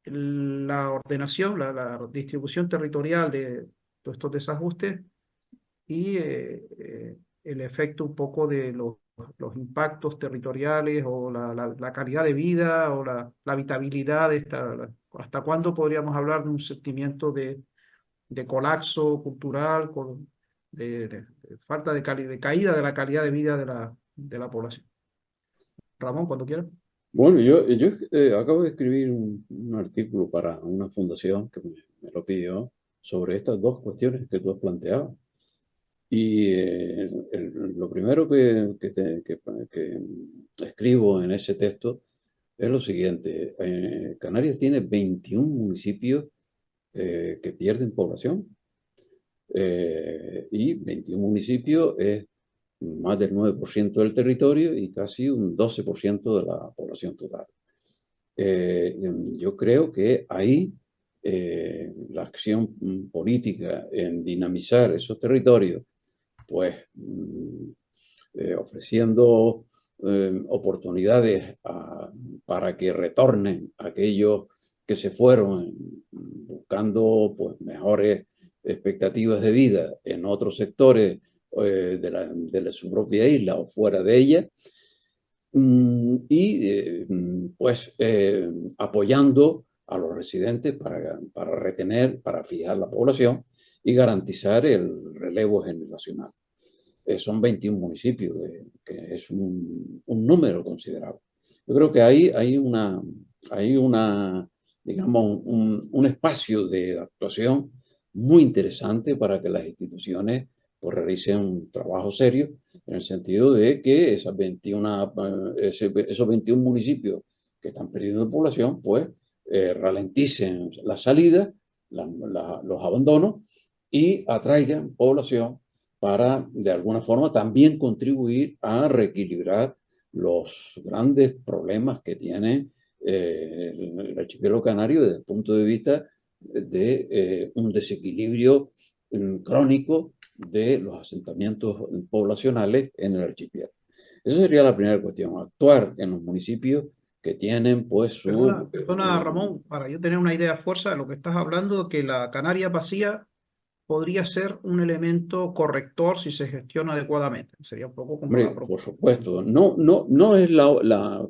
Speaker 1: La ordenación, la distribución territorial de todos estos desajustes, y el efecto un poco de los impactos territoriales, o la calidad de vida, o la habitabilidad ¿hasta cuándo podríamos hablar de un sentimiento de colapso cultural, de falta de caída de la calidad de vida de la población? Ramón, cuando quieras.
Speaker 2: Bueno, yo acabo de escribir un artículo para una fundación que me lo pidió sobre estas dos cuestiones que tú has planteado. Y lo primero que escribo en ese texto es lo siguiente. Canarias tiene 21 municipios que pierden población. Y 21 municipios es más del 9% del territorio y casi un 12% de la población total. Yo creo que ahí la acción política en dinamizar esos territorios, pues ofreciendo oportunidades para que retornen aquellos que se fueron buscando pues mejores expectativas de vida en otros sectores de su propia isla o fuera de ella, y pues apoyando a los residentes para retener, para fijar la población y garantizar el relevo generacional. Son 21 municipios, que es un número considerable. Yo creo que hay digamos, un espacio de actuación muy interesante para que las instituciones pues realicen un trabajo serio, en el sentido de que esos 21 municipios que están perdiendo población, pues ralenticen la salida, los abandonos, y atraigan población para, de alguna forma, también contribuir a reequilibrar los grandes problemas que tiene el archipiélago canario desde el punto de vista de un desequilibrio crónico de los asentamientos poblacionales en el archipiélago. Esa sería la primera cuestión, actuar en los municipios que tienen pues su...
Speaker 1: Perdona, Ramón, para yo tener una idea fuerza de lo que estás hablando, que la Canaria vacía podría ser un elemento corrector si se gestiona adecuadamente. Sería un poco como
Speaker 2: Hombre, por supuesto, no es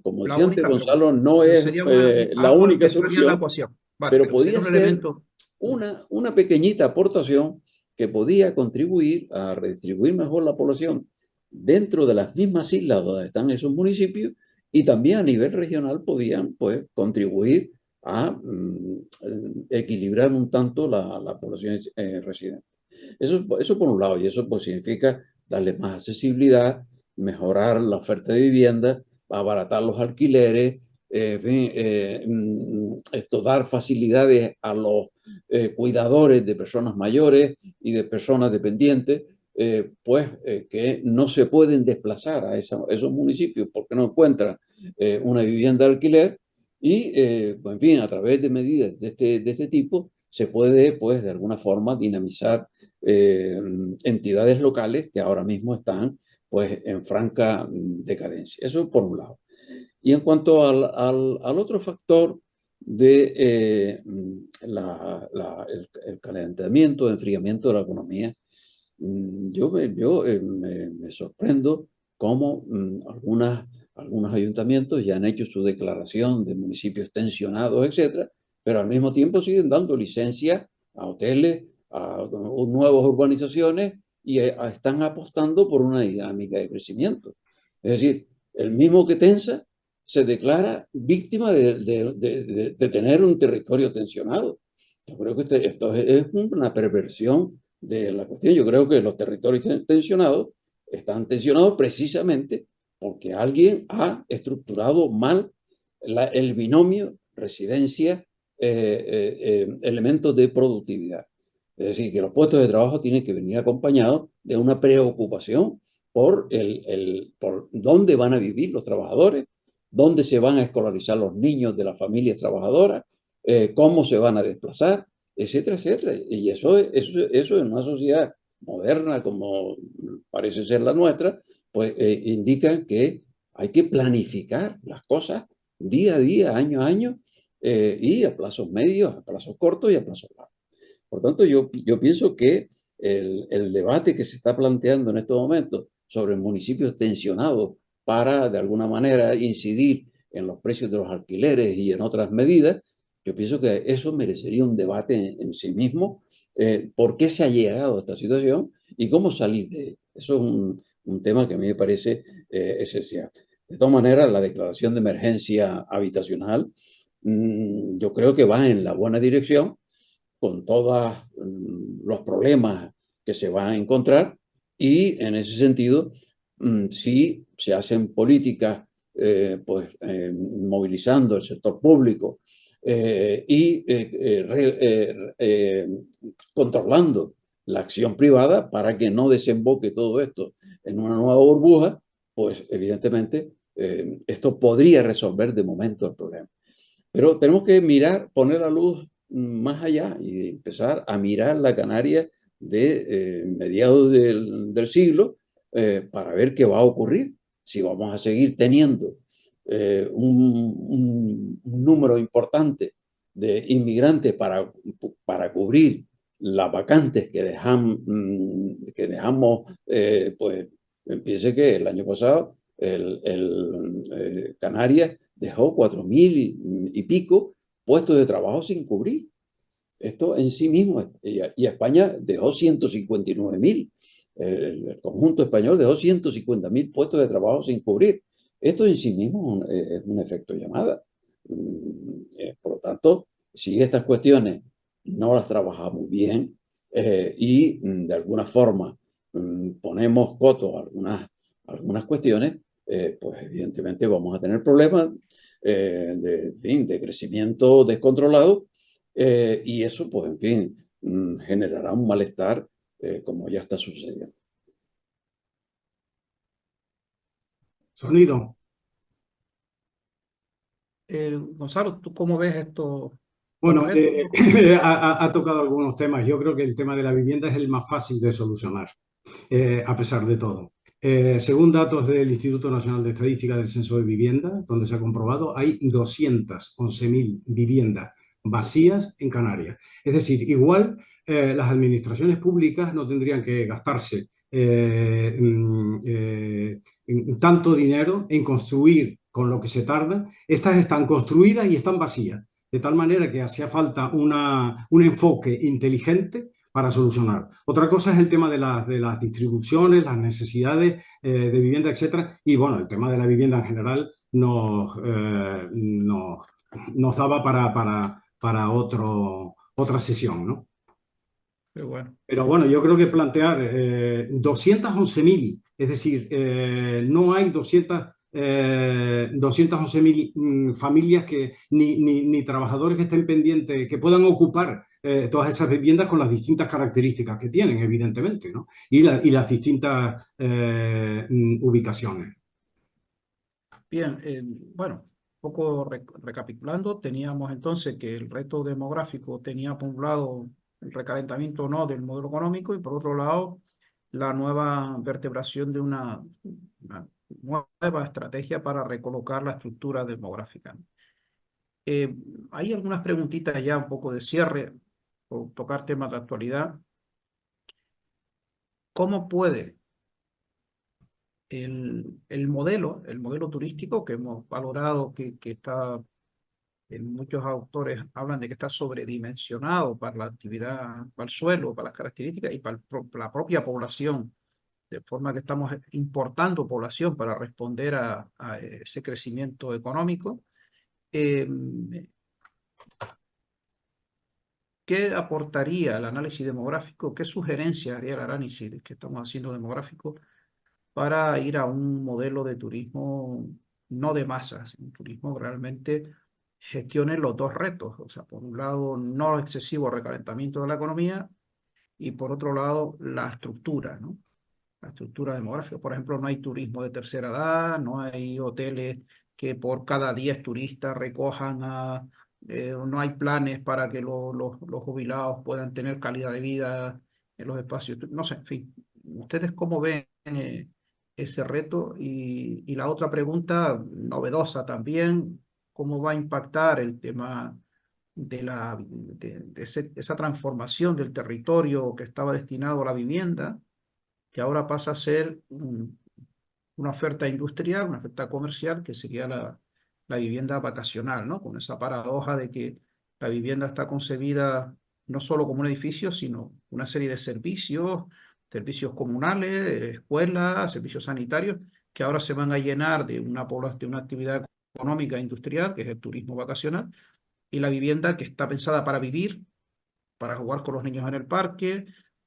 Speaker 2: como decía antes
Speaker 1: única,
Speaker 2: Gonzalo, no es
Speaker 1: sería
Speaker 2: la
Speaker 1: algo
Speaker 2: única
Speaker 1: que estaría en la
Speaker 2: solución,
Speaker 1: ecuación. Vale,
Speaker 2: pero
Speaker 1: pero sería
Speaker 2: podría
Speaker 1: un
Speaker 2: ser
Speaker 1: elemento.
Speaker 2: una pequeñita aportación que podía contribuir a redistribuir mejor la población dentro de las mismas islas donde están esos municipios, y también a nivel regional podían, pues, contribuir a equilibrar un tanto la población residente. Eso por un lado, y eso pues significa darle más accesibilidad, mejorar la oferta de vivienda, abaratar los alquileres, en fin, esto, dar facilidades a los cuidadores de personas mayores y de personas dependientes, que no se pueden desplazar a esos municipios porque no encuentran una vivienda de alquiler, y, pues, en fin, a través de medidas de este tipo se puede, pues, de alguna forma dinamizar entidades locales que ahora mismo están, pues, en franca decadencia. Eso por un lado. Y en cuanto al otro factor de el calentamiento, el enfriamiento de la economía, yo me sorprendo cómo algunos ayuntamientos ya han hecho su declaración de municipios tensionados, etcétera, pero al mismo tiempo siguen dando licencias a hoteles, a nuevas urbanizaciones, y están apostando por una dinámica de crecimiento. Es decir, el mismo que Tensa se declara víctima de tener un territorio tensionado. Yo creo que esto es una perversión de la cuestión. Yo creo que los territorios tensionados están tensionados precisamente porque alguien ha estructurado mal el binomio residencia, elementos de productividad. Es decir, que los puestos de trabajo tienen que venir acompañados de una preocupación por dónde van a vivir los trabajadores, dónde se van a escolarizar los niños de las familias trabajadoras, cómo se van a desplazar, etcétera, etcétera. Y eso en una sociedad moderna como parece ser la nuestra, pues indica que hay que planificar las cosas día a día, año a año, y a plazos medios, a plazos cortos y a plazos largos. Por tanto, yo pienso que el debate que se está planteando en estos momentos sobre municipios tensionados para, de alguna manera, incidir en los precios de los alquileres y en otras medidas, yo pienso que eso merecería un debate en sí mismo. ¿Por qué se ha llegado a esta situación y cómo salir de ella? Eso es un tema que a mí me parece esencial. De todas maneras, la declaración de emergencia habitacional, yo creo que va en la buena dirección, con todos los problemas que se van a encontrar, y en ese sentido, si se hacen políticas, pues, movilizando el sector público y controlando la acción privada para que no desemboque todo esto en una nueva burbuja, pues evidentemente esto podría resolver de momento el problema. Pero tenemos que mirar, poner la luz más allá y empezar a mirar la Canarias de mediados del siglo, para ver qué va a ocurrir, si vamos a seguir teniendo un número importante de inmigrantes para cubrir las vacantes que dejamos, pues piense que el año pasado Canarias dejó 4.000 y pico puestos de trabajo sin cubrir. Esto en sí mismo, y España dejó 159.000. El conjunto español dejó 150.000 puestos de trabajo sin cubrir. Esto en sí mismo es un efecto llamada. Por lo tanto, si estas cuestiones no las trabajamos bien, y de alguna forma ponemos coto a algunas cuestiones, pues evidentemente vamos a tener problemas de crecimiento descontrolado, y eso, pues, en fin, generará un malestar, como ya está sucediendo.
Speaker 3: Sonido.
Speaker 1: Gonzalo, ¿tú cómo ves esto?
Speaker 3: Bueno, ha tocado algunos temas. Yo creo que el tema de la vivienda es el más fácil de solucionar, a pesar de todo. Según datos del Instituto Nacional de Estadística del Censo de Vivienda, donde se ha comprobado, hay 211.000 viviendas vacías en Canarias. Es decir, igual las administraciones públicas no tendrían que gastarse tanto dinero en construir con lo que se tarda. Estas están construidas y están vacías. de tal manera que hacía falta un enfoque inteligente para solucionar. Otra cosa es el tema de las distribuciones, las necesidades de vivienda, etcétera. Y bueno, el tema de la vivienda en general nos daba para otra sesión, ¿no?
Speaker 1: Pero bueno,
Speaker 3: Pero bueno, yo creo que plantear 211.000, es decir, no hay 211.000 familias ni trabajadores que estén pendientes, que puedan ocupar todas esas viviendas con las distintas características que tienen, evidentemente, ¿no? Y las distintas ubicaciones.
Speaker 1: bien, bueno, un poco recapitulando, teníamos entonces que el reto demográfico tenía por un lado el recalentamiento o no del modelo económico y por otro lado la nueva vertebración de una nueva estrategia para recolocar la estructura demográfica. Eh, Hay algunas preguntitas ya un poco de cierre, o tocar temas de actualidad. ¿Cómo puede el modelo turístico que hemos valorado, que está, muchos autores hablan de que está sobredimensionado para la actividad, para el suelo, para las características y para la propia población, de forma que estamos importando población para responder a ese crecimiento económico? Eh, ¿Qué aportaría el análisis demográfico? ¿Qué sugerencias haría el análisis que estamos haciendo demográfico para ir a un modelo de turismo no de masas, un turismo que realmente gestione los dos retos? O sea, por un lado, no excesivo recalentamiento de la economía y por otro lado, la estructura, ¿no? La estructura demográfica. Por ejemplo, no hay turismo de tercera edad, no hay hoteles que por cada 10 turistas recojan no hay planes para que los jubilados puedan tener calidad de vida en los espacios. No sé, en fin. ¿Ustedes cómo ven ese reto? Y la otra pregunta, novedosa también, ¿cómo va a impactar el tema de esa transformación del territorio que estaba destinado a la vivienda, que ahora pasa a ser una oferta industrial, una oferta comercial, que sería la vivienda vacacional, ¿no? Con esa paradoja de que la vivienda está concebida no solo como un edificio, sino una serie de servicios, servicios comunales, escuelas, servicios sanitarios, que ahora se van a llenar de una actividad económica e industrial, que es el turismo vacacional, y la vivienda que está pensada para vivir, para jugar con los niños en el parque,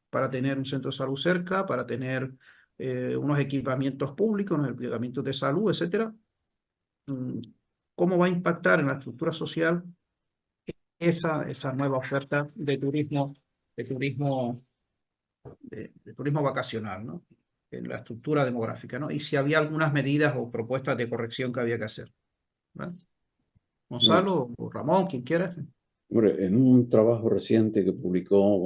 Speaker 1: para tener un centro de salud cerca, para tener unos equipamientos públicos, unos equipamientos de salud, etcétera. Mm, ¿Cómo va a impactar en la estructura social esa nueva oferta de turismo, de turismo vacacional, ¿no? En la estructura demográfica, ¿no? Y si había algunas medidas o propuestas de corrección que había que hacer, ¿verdad?
Speaker 2: Bueno,
Speaker 1: Gonzalo o Ramón, quien quiera.
Speaker 2: hombre, en un trabajo reciente que publicó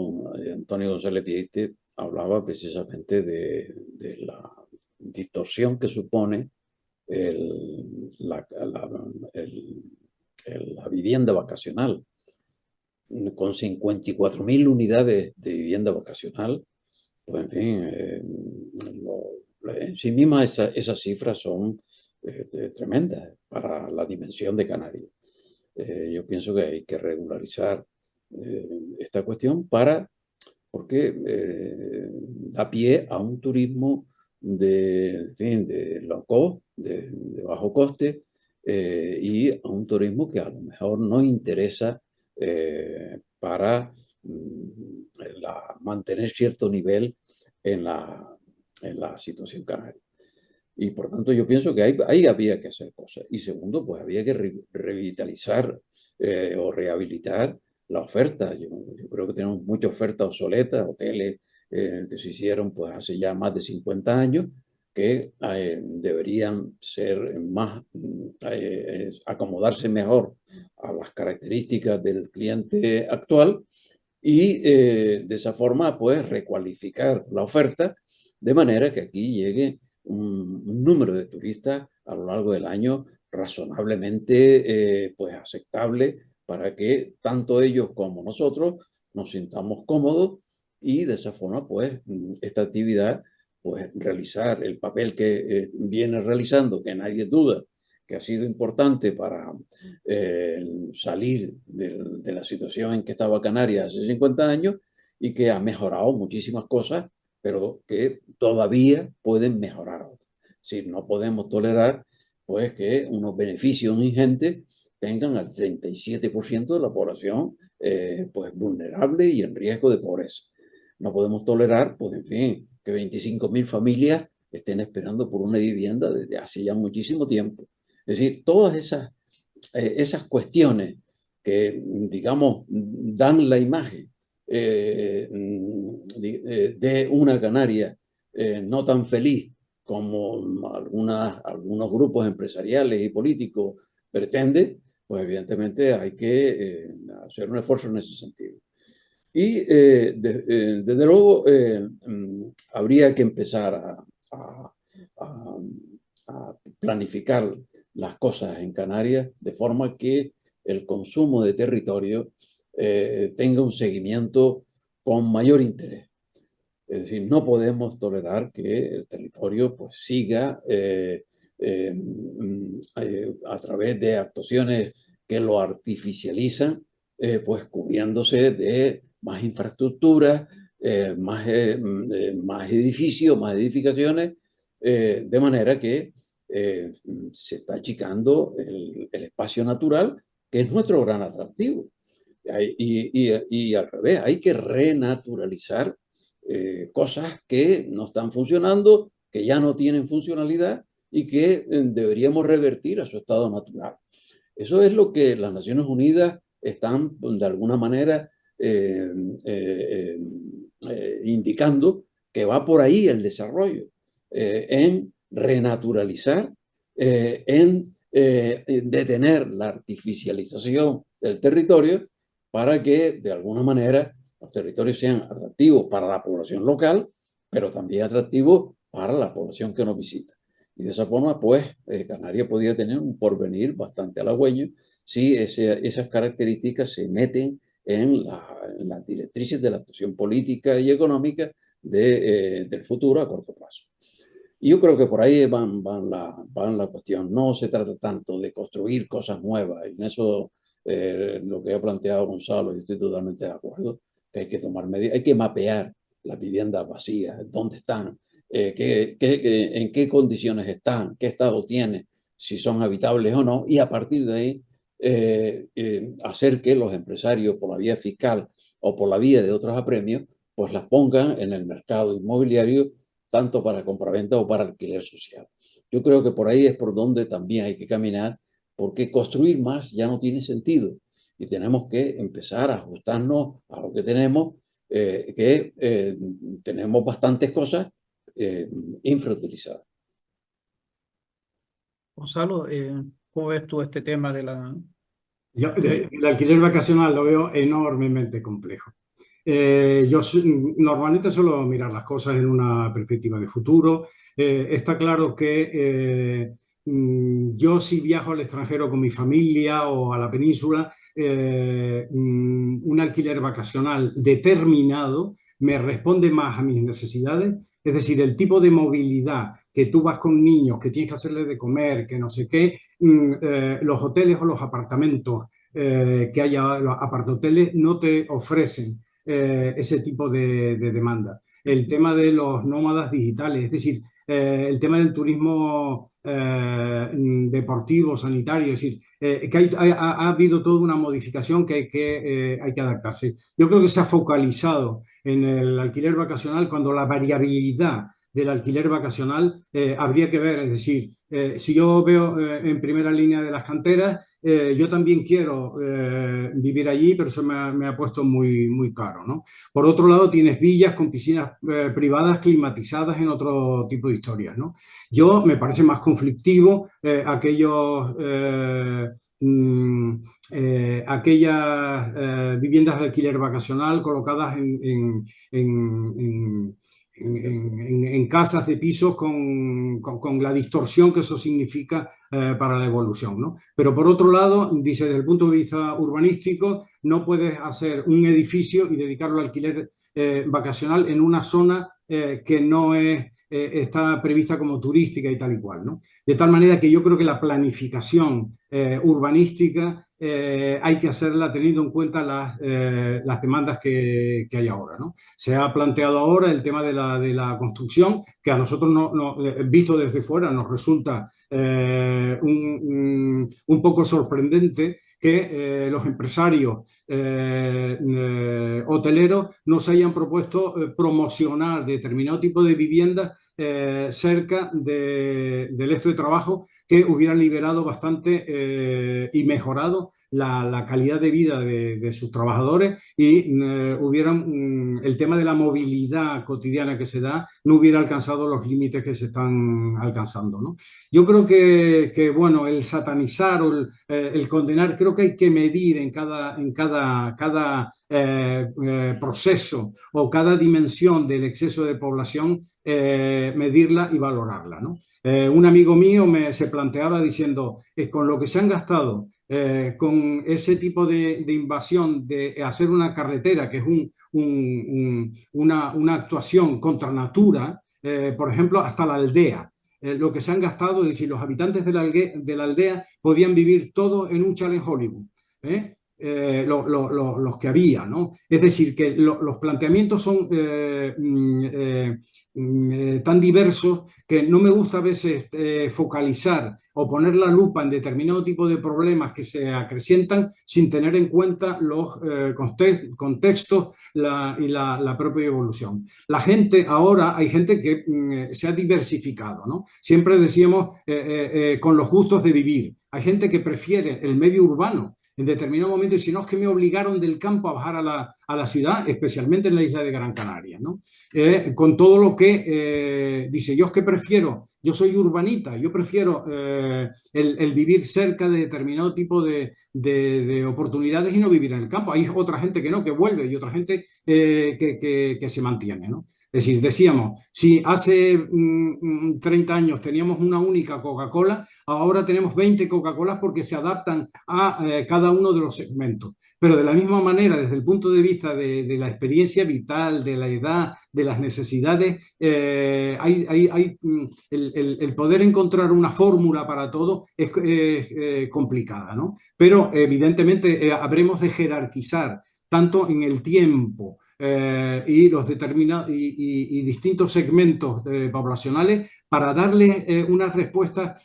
Speaker 2: Antonio González Pieite, hablaba precisamente de la distorsión que supone el- la vivienda vacacional. Con 54.000 unidades de vivienda vacacional, pues en fin, en sí mismas esas cifras son tremendas para la dimensión de Canarias. Yo pienso que hay que regularizar esta cuestión porque da pie a un turismo en fin, de low cost, de bajo coste, y a un turismo que a lo mejor no interesa para mantener cierto nivel en la situación canaria. Y por tanto yo pienso que ahí había que hacer cosas. Y segundo, pues había que revitalizar o rehabilitar la oferta. Yo creo que tenemos mucha oferta obsoleta, hoteles que se hicieron pues hace ya más de 50 años, que deberían ser más, acomodarse mejor a las características del cliente actual y de esa forma pues recualificar la oferta de manera que aquí llegue un número de turistas a lo largo del año razonablemente pues aceptable para que tanto ellos como nosotros nos sintamos cómodos y de esa forma pues esta actividad pues realizar el papel que viene realizando, que nadie duda que ha sido importante para salir de la situación en que estaba Canarias hace 50 años y que ha mejorado muchísimas cosas, pero que todavía pueden mejorar. Es decir, no podemos tolerar pues, que unos beneficios ingentes tengan al 37% de la población pues, vulnerable y en riesgo de pobreza. No podemos tolerar, pues en fin, que 25.000 familias estén esperando por una vivienda desde hace ya muchísimo tiempo. Es decir, todas esas cuestiones que, digamos, dan la imagen de una Canarias no tan feliz como algunos grupos empresariales y políticos pretenden, pues evidentemente hay que hacer un esfuerzo en ese sentido. Y desde luego habría que empezar a planificar las cosas en Canarias de forma que el consumo de territorio tenga un seguimiento con mayor interés. Es decir, no podemos tolerar que el territorio pues, siga a través de actuaciones que lo artificializan, pues cubriéndose de más infraestructuras, más edificios, más edificaciones, de manera que se está achicando el espacio natural, que es nuestro gran atractivo. Y al revés, hay que renaturalizar cosas que no están funcionando, que ya no tienen funcionalidad y que deberíamos revertir a su estado natural. Eso es lo que las Naciones Unidas están de alguna manera indicando que va por ahí el desarrollo, en renaturalizar, en detener la artificialización del territorio para que de alguna manera los territorios sean atractivos para la población local, pero también atractivos para la población que nos visita. Y de esa forma, pues, Canarias podría tener un porvenir bastante halagüeño si esas características se meten en las directrices de la actuación política y económica del futuro a corto plazo. Y yo creo que por ahí van la cuestión. No se trata tanto de construir cosas nuevas. Y en eso lo que ha planteado Gonzalo, y estoy totalmente de acuerdo, que hay que tomar medidas, hay que mapear las viviendas vacías, dónde están, en qué condiciones están, qué estado tienen, si son habitables o no, y a partir de ahí hacer que los empresarios, por la vía fiscal o por la vía de otros apremios, pues las pongan en el mercado inmobiliario, tanto para compraventa o para alquiler social. Yo creo que por ahí es por donde también hay que caminar, porque construir más ya no tiene sentido y tenemos que empezar a ajustarnos a lo que tenemos, tenemos bastantes cosas infrautilizadas.
Speaker 1: Gonzalo, ¿cómo ves tú este tema de la...
Speaker 3: El alquiler vacacional lo veo enormemente complejo. Yo normalmente suelo mirar las cosas en una perspectiva de futuro. Está claro que yo si viajo al extranjero con mi familia o a la península, un alquiler vacacional determinado me responde más a mis necesidades. Es decir, el tipo de movilidad que tú vas con niños, que tienes que hacerles de comer, que no sé qué, los hoteles o los apartamentos que haya, los apartahoteles no te ofrecen ese tipo de demanda. El tema de los nómadas digitales, es decir, el tema del turismo deportivo, sanitario, es decir, que ha habido toda una modificación que hay que adaptarse. Yo creo que se ha focalizado en el alquiler vacacional cuando la variabilidad del alquiler vacacional habría que ver, es decir, si yo veo en primera línea de las canteras, yo también quiero vivir allí, pero eso me ha puesto muy, muy caro, ¿no? Por otro lado, tienes villas con piscinas privadas climatizadas en otro tipo de historias, ¿no? Yo me parece más conflictivo aquellas viviendas de alquiler vacacional colocadas en casas de pisos con la distorsión que eso significa para la evolución, ¿no? Pero por otro lado, dice, desde el punto de vista urbanístico, no puedes hacer un edificio y dedicarlo al alquiler vacacional en una zona que no es está prevista como turística y tal y cual, ¿no? De tal manera que yo creo que la planificación urbanística hay que hacerla teniendo en cuenta las demandas que hay ahora, ¿no? Se ha planteado ahora el tema de la construcción, que a nosotros, visto desde fuera, nos resulta un poco sorprendente que los empresarios hoteleros nos hayan propuesto promocionar determinado tipo de viviendas cerca del esto de trabajo, que hubieran liberado bastante y mejorado la calidad de vida de sus trabajadores y hubieran el tema de la movilidad cotidiana que se da no hubiera alcanzado los límites que se están alcanzando, ¿no? Yo creo bueno, el satanizar o el condenar, creo que hay que medir en cada proceso o cada dimensión del exceso de población, medirla y valorarla, ¿no? Un amigo mío se planteaba diciendo, es con lo que se han gastado, con ese tipo de invasión, de hacer una carretera, que es una actuación contra natura, por ejemplo, hasta la aldea. Lo que se han gastado, es decir, los habitantes de la aldea podían vivir todos en un chalet en Hollywood, los que había, ¿no? Es decir, que los planteamientos son tan diversos que no me gusta a veces focalizar o poner la lupa en determinado tipo de problemas que se acrecientan sin tener en cuenta los contextos y la propia evolución. La gente ahora, hay gente que se ha diversificado, ¿no? Siempre decíamos con los gustos de vivir. Hay gente que prefiere el medio urbano en determinado momento, y si no, es que me obligaron del campo a bajar a la ciudad, especialmente en la isla de Gran Canaria, ¿no? Con todo lo que dice, yo es que prefiero, yo soy urbanita, yo prefiero el vivir cerca de determinado tipo de oportunidades y no vivir en el campo. Hay otra gente que no, que vuelve, y otra gente que se mantiene, ¿no? Es decir, decíamos, si hace 30 años teníamos una única Coca-Cola, ahora tenemos 20 Coca-Colas porque se adaptan a cada uno de los segmentos. Pero de la misma manera, desde el punto de vista de la experiencia vital, de la edad, de las necesidades, el poder encontrar una fórmula para todo es complicada, ¿no? Pero evidentemente habremos de jerarquizar tanto en el tiempo y los y distintos segmentos poblacionales para darle una respuesta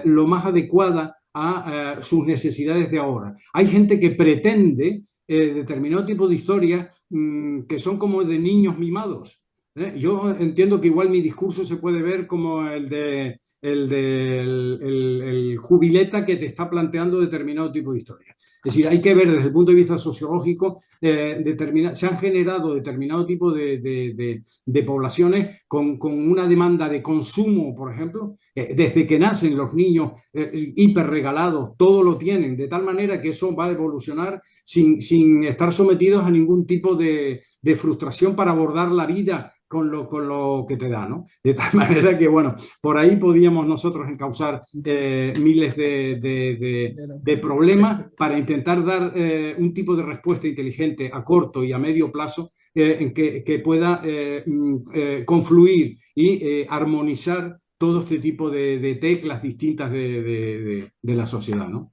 Speaker 3: lo más adecuada a sus necesidades de ahora. Hay gente que pretende determinado tipo de historias que son como de niños mimados. Yo entiendo que igual mi discurso se puede ver como el jubileta que te está planteando determinado tipo de historia. Es decir, hay que ver desde el punto de vista sociológico, se han generado determinado tipo de poblaciones con una demanda de consumo, por ejemplo, desde que nacen los niños hiperregalados, todo lo tienen, de tal manera que eso va a evolucionar sin estar sometidos a ningún tipo de frustración para abordar la vida con lo que te da, ¿no? De tal manera que, bueno, por ahí podíamos nosotros encauzar miles de problemas para intentar dar un tipo de respuesta inteligente a corto y a medio plazo en que pueda confluir y armonizar todo este tipo de teclas distintas de la sociedad, ¿no?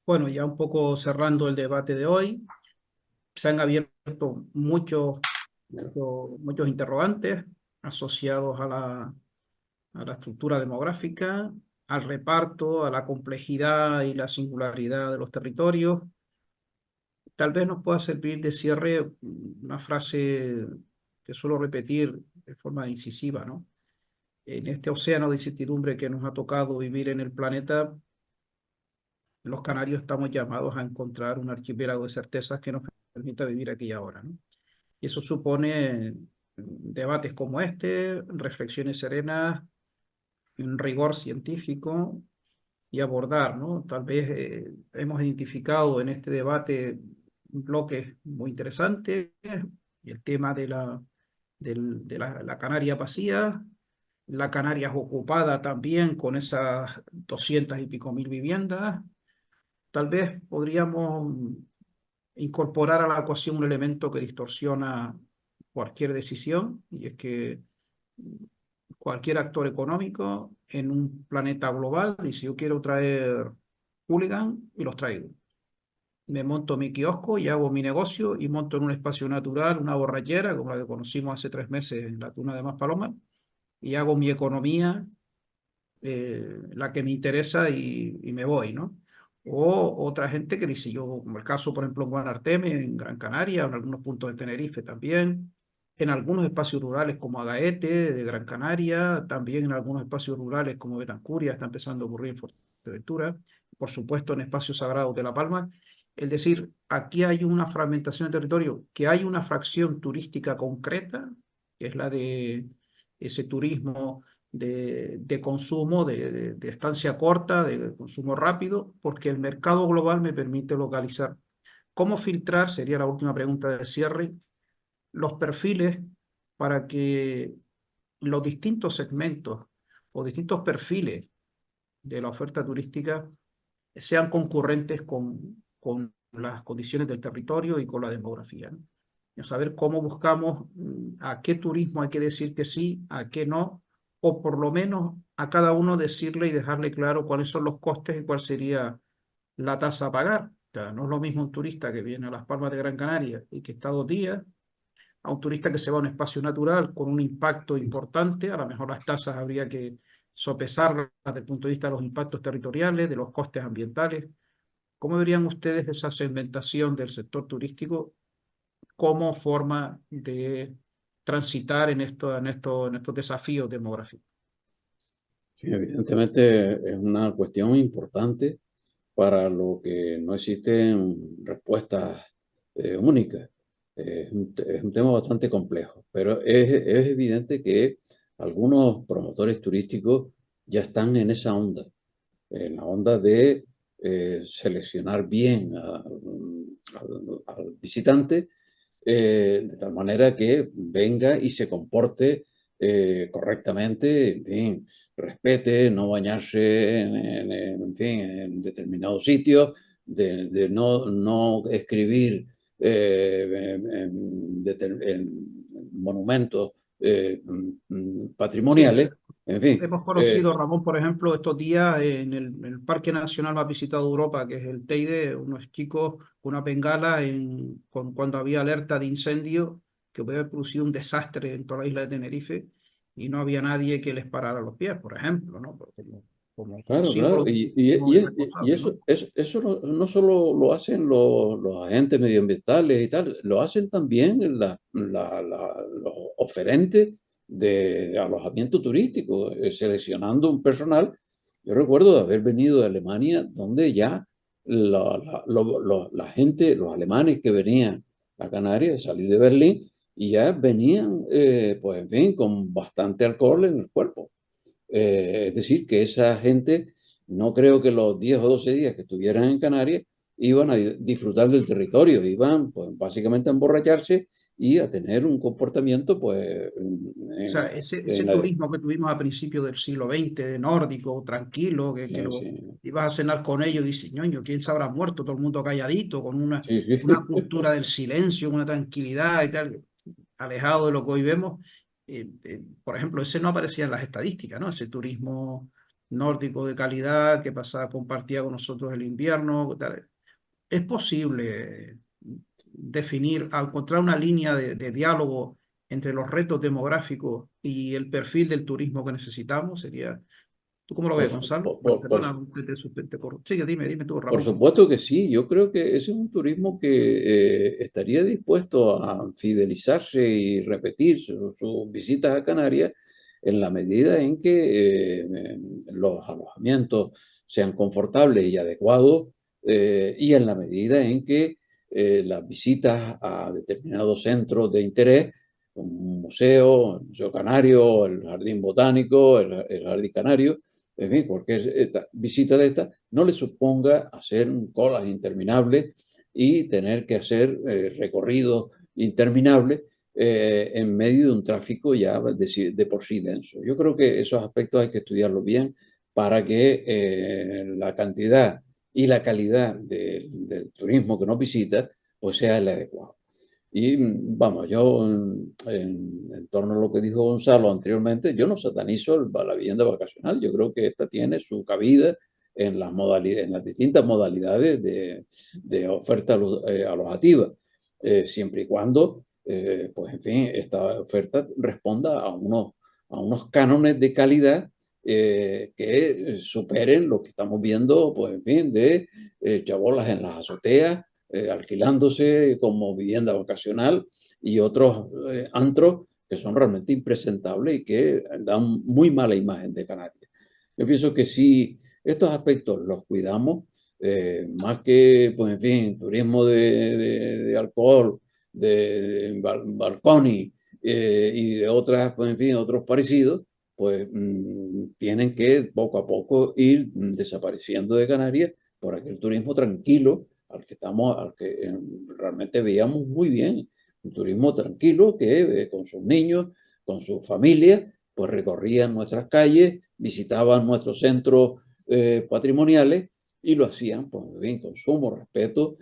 Speaker 1: Bueno, ya un poco cerrando el debate de hoy, se han abierto muchos interrogantes asociados a la estructura demográfica, al reparto, a la complejidad y la singularidad de los territorios. Tal vez nos pueda servir de cierre una frase que suelo repetir de forma incisiva, ¿no? En este océano de incertidumbre que nos ha tocado vivir en el planeta, los canarios estamos llamados a encontrar un archipiélago de certezas que nos permita vivir aquí y ahora, ¿no? Y eso supone debates como este, reflexiones serenas, un rigor científico y abordar, ¿no? Tal vez hemos identificado en este debate bloques muy interesantes, el tema de la Canaria vacía, la Canarias ocupada también con esas 200 y pico mil viviendas. Tal vez podríamos incorporar a la ecuación un elemento que distorsiona cualquier decisión, y es que cualquier actor económico en un planeta global dice, yo quiero traer hooligan y los traigo. Me monto mi kiosco y hago mi negocio y monto en un espacio natural una borrachera, como la que conocimos hace 3 meses en la Tuna de Maspalomas, y hago mi economía, la que me interesa y me voy, ¿no? O otra gente que dice, yo, como el caso, por ejemplo, en Guanarteme, en Gran Canaria, en algunos puntos de Tenerife también, en algunos espacios rurales como Agaete, de Gran Canaria, también en algunos espacios rurales como Betancuria, está empezando a ocurrir en Fuerteventura, por supuesto en espacios sagrados de La Palma. Es decir, aquí hay una fragmentación de territorio, que hay una fracción turística concreta, que es la de ese turismo de consumo, de estancia corta, de consumo rápido, porque el mercado global me permite localizar. ¿Cómo filtrar? Sería la última pregunta de cierre. Los perfiles para que los distintos segmentos o distintos perfiles de la oferta turística sean concurrentes con las condiciones del territorio y con la demografía, ¿no? Y saber cómo buscamos, a qué turismo hay que decir que sí, a qué no, o por lo menos a cada uno decirle y dejarle claro cuáles son los costes y cuál sería la tasa a pagar. O sea, no es lo mismo un turista que viene a Las Palmas de Gran Canaria y que está 2 días, a un turista que se va a un espacio natural con un impacto importante. A lo mejor las tasas habría que sopesarlas desde el punto de vista de los impactos territoriales, de los costes ambientales. ¿Cómo verían ustedes esa segmentación del sector turístico como forma de transitar en estos desafíos demográficos?
Speaker 2: Sí, evidentemente es una cuestión importante para lo que no existen respuestas únicas. Es un tema bastante complejo, pero es evidente que algunos promotores turísticos ya están en esa onda, en la onda de seleccionar bien al visitante, de tal manera que venga y se comporte correctamente, en fin, respete, no bañarse en fin, en determinados sitios, de no escribir en monumentos
Speaker 1: Sí,
Speaker 2: patrimoniales, en fin.
Speaker 1: hemos conocido, Ramón, por ejemplo, estos días en el Parque Nacional más visitado de Europa, que es el Teide, unos chicos con una bengala cuando había alerta de incendio, que puede haber producido un desastre en toda la isla de Tenerife, y no había nadie que les parara los pies, por ejemplo, ¿no? Como
Speaker 2: Claro, claro.
Speaker 1: símbolo de turismo
Speaker 2: Y
Speaker 1: irresponsable, ¿no?
Speaker 2: eso no solo lo hacen los agentes medioambientales y tal, lo hacen también los oferentes de alojamiento turístico, seleccionando un personal. Yo recuerdo de haber venido de Alemania, donde ya la gente, los alemanes que venían a Canarias, salir de Berlín, y ya venían, pues en fin, con bastante alcohol en el cuerpo. Es decir, que esa gente, no creo que los 10 o 12 días que estuvieran en Canarias iban a disfrutar del territorio, iban pues, básicamente a emborracharse y a tener un comportamiento pues
Speaker 1: O sea, ese turismo que tuvimos a principios del siglo XX, de nórdico, tranquilo,
Speaker 2: sí, sí,
Speaker 1: ibas a cenar con ellos y dices, ñoño, ¿quién se habrá muerto? Todo el mundo calladito, con
Speaker 2: sí,
Speaker 1: una
Speaker 2: sí.
Speaker 1: cultura del silencio, una tranquilidad y tal, alejado de lo que hoy vemos. Por ejemplo, ese no aparecía en las estadísticas, ¿no? Ese turismo nórdico de calidad que pasaba, compartía con nosotros el invierno, tal. Es posible definir, encontrar una línea de diálogo entre los retos demográficos y el perfil del turismo que necesitamos. ¿Tú cómo lo
Speaker 2: Por,
Speaker 1: ves,
Speaker 2: su-
Speaker 1: Gonzalo?
Speaker 2: por- por-
Speaker 1: Perdona, sigue, dime tú,
Speaker 2: Por
Speaker 1: Ramón.
Speaker 2: supuesto que sí, yo creo que ese es un turismo que estaría dispuesto a fidelizarse y repetir sus visitas a Canarias en la medida en que los alojamientos sean confortables y adecuados, y en la medida en que las visitas a determinados centros de interés, como un museo, el Museo Canario, el Jardín Botánico, el Jardín Canario, en fin, cualquier visita de esta no le suponga hacer colas interminables y tener que hacer recorridos interminables en medio de un tráfico ya de por sí denso. Yo creo que esos aspectos hay que estudiarlos bien para que la cantidad y la calidad del turismo que nos visita pues sea el adecuado. Y vamos, yo en torno a lo que dijo Gonzalo anteriormente, yo no satanizo la vivienda vacacional. Yo creo que esta tiene su cabida en las modalidades, en las distintas modalidades de oferta alojativa, siempre y cuando, pues en fin, esta oferta responda a unos cánones de calidad que superen lo que estamos viendo, pues en fin, de chabolas en las azoteas, alquilándose como vivienda vacacional, y otros antros que son realmente impresentables y que dan muy mala imagen de Canarias. Yo pienso que si estos aspectos los cuidamos, más que, pues en fin, turismo de alcohol, de balconi y de otras, pues en fin, otros parecidos, pues tienen que poco a poco ir desapareciendo de Canarias por aquel turismo tranquilo al que realmente veíamos muy bien. Un turismo tranquilo que con sus niños, con sus familias, pues recorrían nuestras calles, visitaban nuestros centros patrimoniales y lo hacían, pues bien, con sumo respeto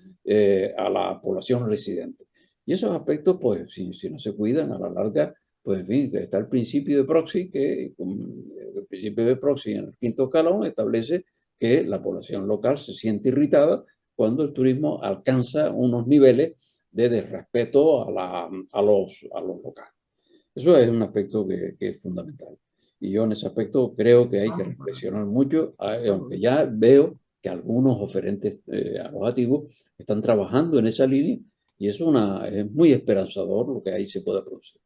Speaker 2: a la población residente. Y esos aspectos, pues si no se cuidan a la larga, pues en fin, está el principio de Proxy, que el principio de Proxy en el quinto escalón establece que la población local se siente irritada cuando el turismo alcanza unos niveles de desrespeto a los locales. Eso es un aspecto que es fundamental. Y yo en ese aspecto creo que hay que reflexionar mucho, aunque ya veo que algunos oferentes alojativos están trabajando en esa línea, y es muy esperanzador lo que ahí se puede producir.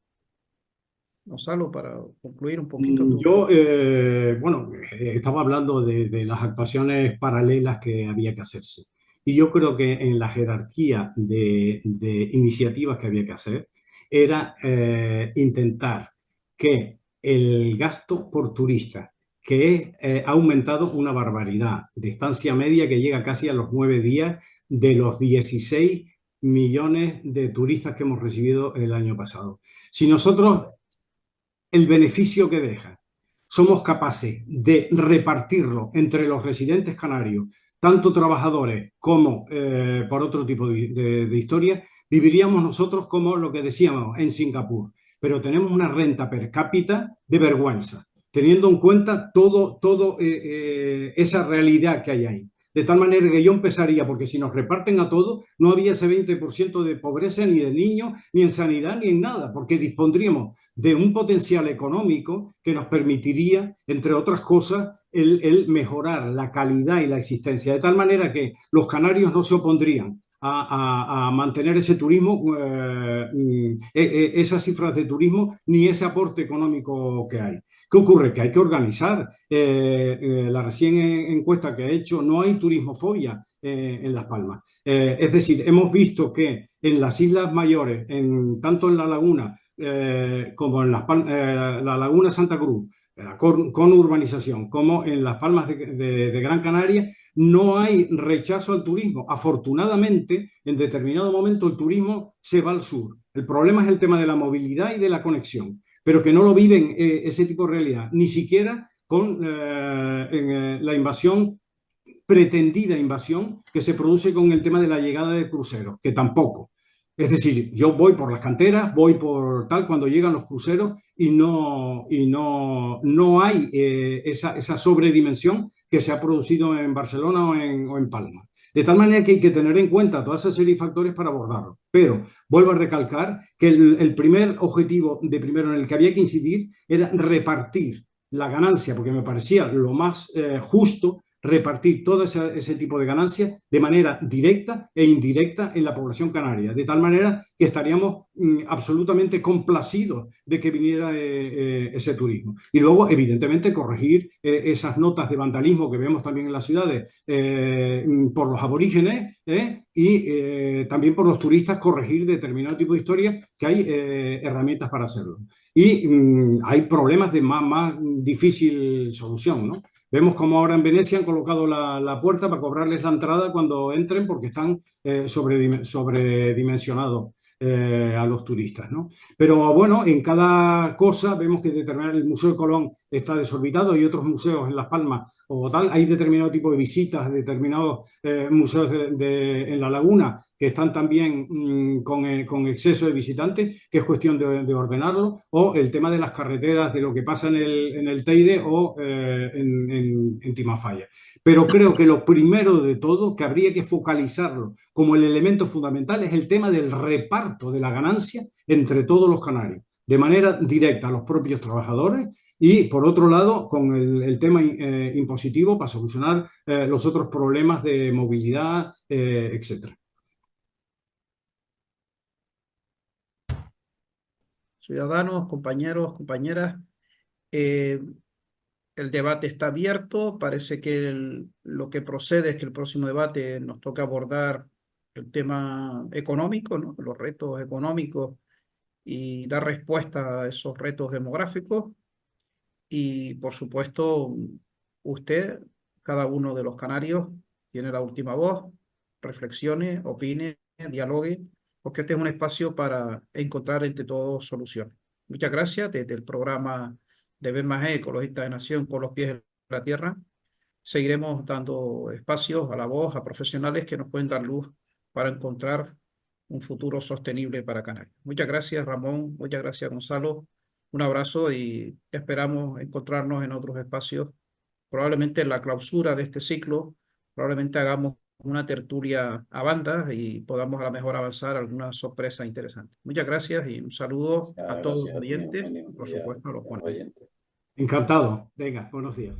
Speaker 1: Gonzalo, para concluir un poquito tu...
Speaker 3: Yo, bueno, estaba hablando de las actuaciones paralelas que había que hacerse. Y yo creo que en la jerarquía de iniciativas que había que hacer era intentar que el gasto por turista, que ha aumentado una barbaridad, de estancia media que llega casi a los 9 días de los 16 millones de turistas que hemos recibido el año pasado. Si nosotros el beneficio que deja somos capaces de repartirlo entre los residentes canarios, tanto trabajadores como por otro tipo de historia, viviríamos nosotros como lo que decíamos en Singapur, pero tenemos una renta per cápita de vergüenza, teniendo en cuenta todo esa realidad que hay ahí. De tal manera que yo empezaría, porque si nos reparten a todos, no había ese 20% de pobreza ni de niños, ni en sanidad, ni en nada, porque dispondríamos de un potencial económico que nos permitiría, entre otras cosas, el mejorar la calidad y la existencia, de tal manera que los canarios no se opondrían a mantener ese turismo, esas cifras de turismo, ni ese aporte económico que hay. ¿Qué ocurre? Que hay que organizar. La recién encuesta que ha hecho, no hay turismofobia en Las Palmas. Es decir, hemos visto que en las Islas Mayores, tanto en La Laguna como en la Laguna Santa Cruz, con urbanización, como en Las Palmas de Gran Canaria, no hay rechazo al turismo. Afortunadamente, en determinado momento el turismo se va al sur. El problema es el tema de la movilidad y de la conexión, pero que no lo viven ese tipo de realidad, ni siquiera con la invasión, pretendida invasión, que se produce con el tema de la llegada de cruceros, que tampoco. Es decir, yo voy por las canteras, voy por tal cuando llegan los cruceros y no hay esa sobredimensión que se ha producido en Barcelona o en Palma. De tal manera que hay que tener en cuenta toda esa serie de factores para abordarlo. Pero vuelvo a recalcar que el primer objetivo en el que había que incidir era repartir la ganancia, porque me parecía lo más justo repartir todo ese tipo de ganancias de manera directa e indirecta en la población canaria, de tal manera que estaríamos absolutamente complacidos de que viniera ese turismo. Y luego, evidentemente, corregir esas notas de vandalismo que vemos también en las ciudades por los aborígenes y también por los turistas, corregir determinado tipo de historias que hay herramientas para hacerlo. Y hay problemas de más difícil solución, ¿no? Vemos como ahora en Venecia han colocado la puerta para cobrarles la entrada cuando entren porque están sobredimensionados. a los turistas, ¿no? Pero bueno, en cada cosa vemos que el Museo de Colón está desorbitado y otros museos en Las Palmas o tal, hay determinado tipo de visitas, determinados museos en La Laguna que están también con exceso de visitantes, que es cuestión de ordenarlo, o el tema de las carreteras, de lo que pasa en el Teide o en Timafalla. Pero creo que lo primero de todo, que habría que focalizarlo como el elemento fundamental, es el tema del reparto de la ganancia entre todos los canarios, de manera directa a los propios trabajadores y, por otro lado, con el tema impositivo para solucionar los otros problemas de movilidad, etcétera.
Speaker 1: Ciudadanos, compañeros, compañeras, el debate está abierto. Parece que lo que procede es que el próximo debate nos toca abordar el tema económico, ¿no? Los retos económicos y dar respuesta a esos retos demográficos. Y por supuesto, usted, cada uno de los canarios, tiene la última voz. Reflexione, opine, dialogue, porque este es un espacio para encontrar entre todos soluciones. Muchas gracias desde el programa de BMG, Ecologista de Nación, con los pies en la tierra. Seguiremos dando espacios a la voz, a profesionales que nos pueden dar luz para encontrar un futuro sostenible para Canarias. Muchas gracias, Ramón. Muchas gracias, Gonzalo. Un abrazo y esperamos encontrarnos en otros espacios. Probablemente en la clausura de este ciclo, probablemente hagamos una tertulia a bandas y podamos a lo mejor avanzar alguna sorpresa interesante. Muchas gracias y un saludo a todos los
Speaker 2: Gracias a ti,
Speaker 1: oyentes,
Speaker 2: Eugenio,
Speaker 1: por
Speaker 2: y a
Speaker 1: supuesto a los
Speaker 2: los
Speaker 1: ponentes.
Speaker 2: oyentes.
Speaker 3: Encantado. Venga, buenos días.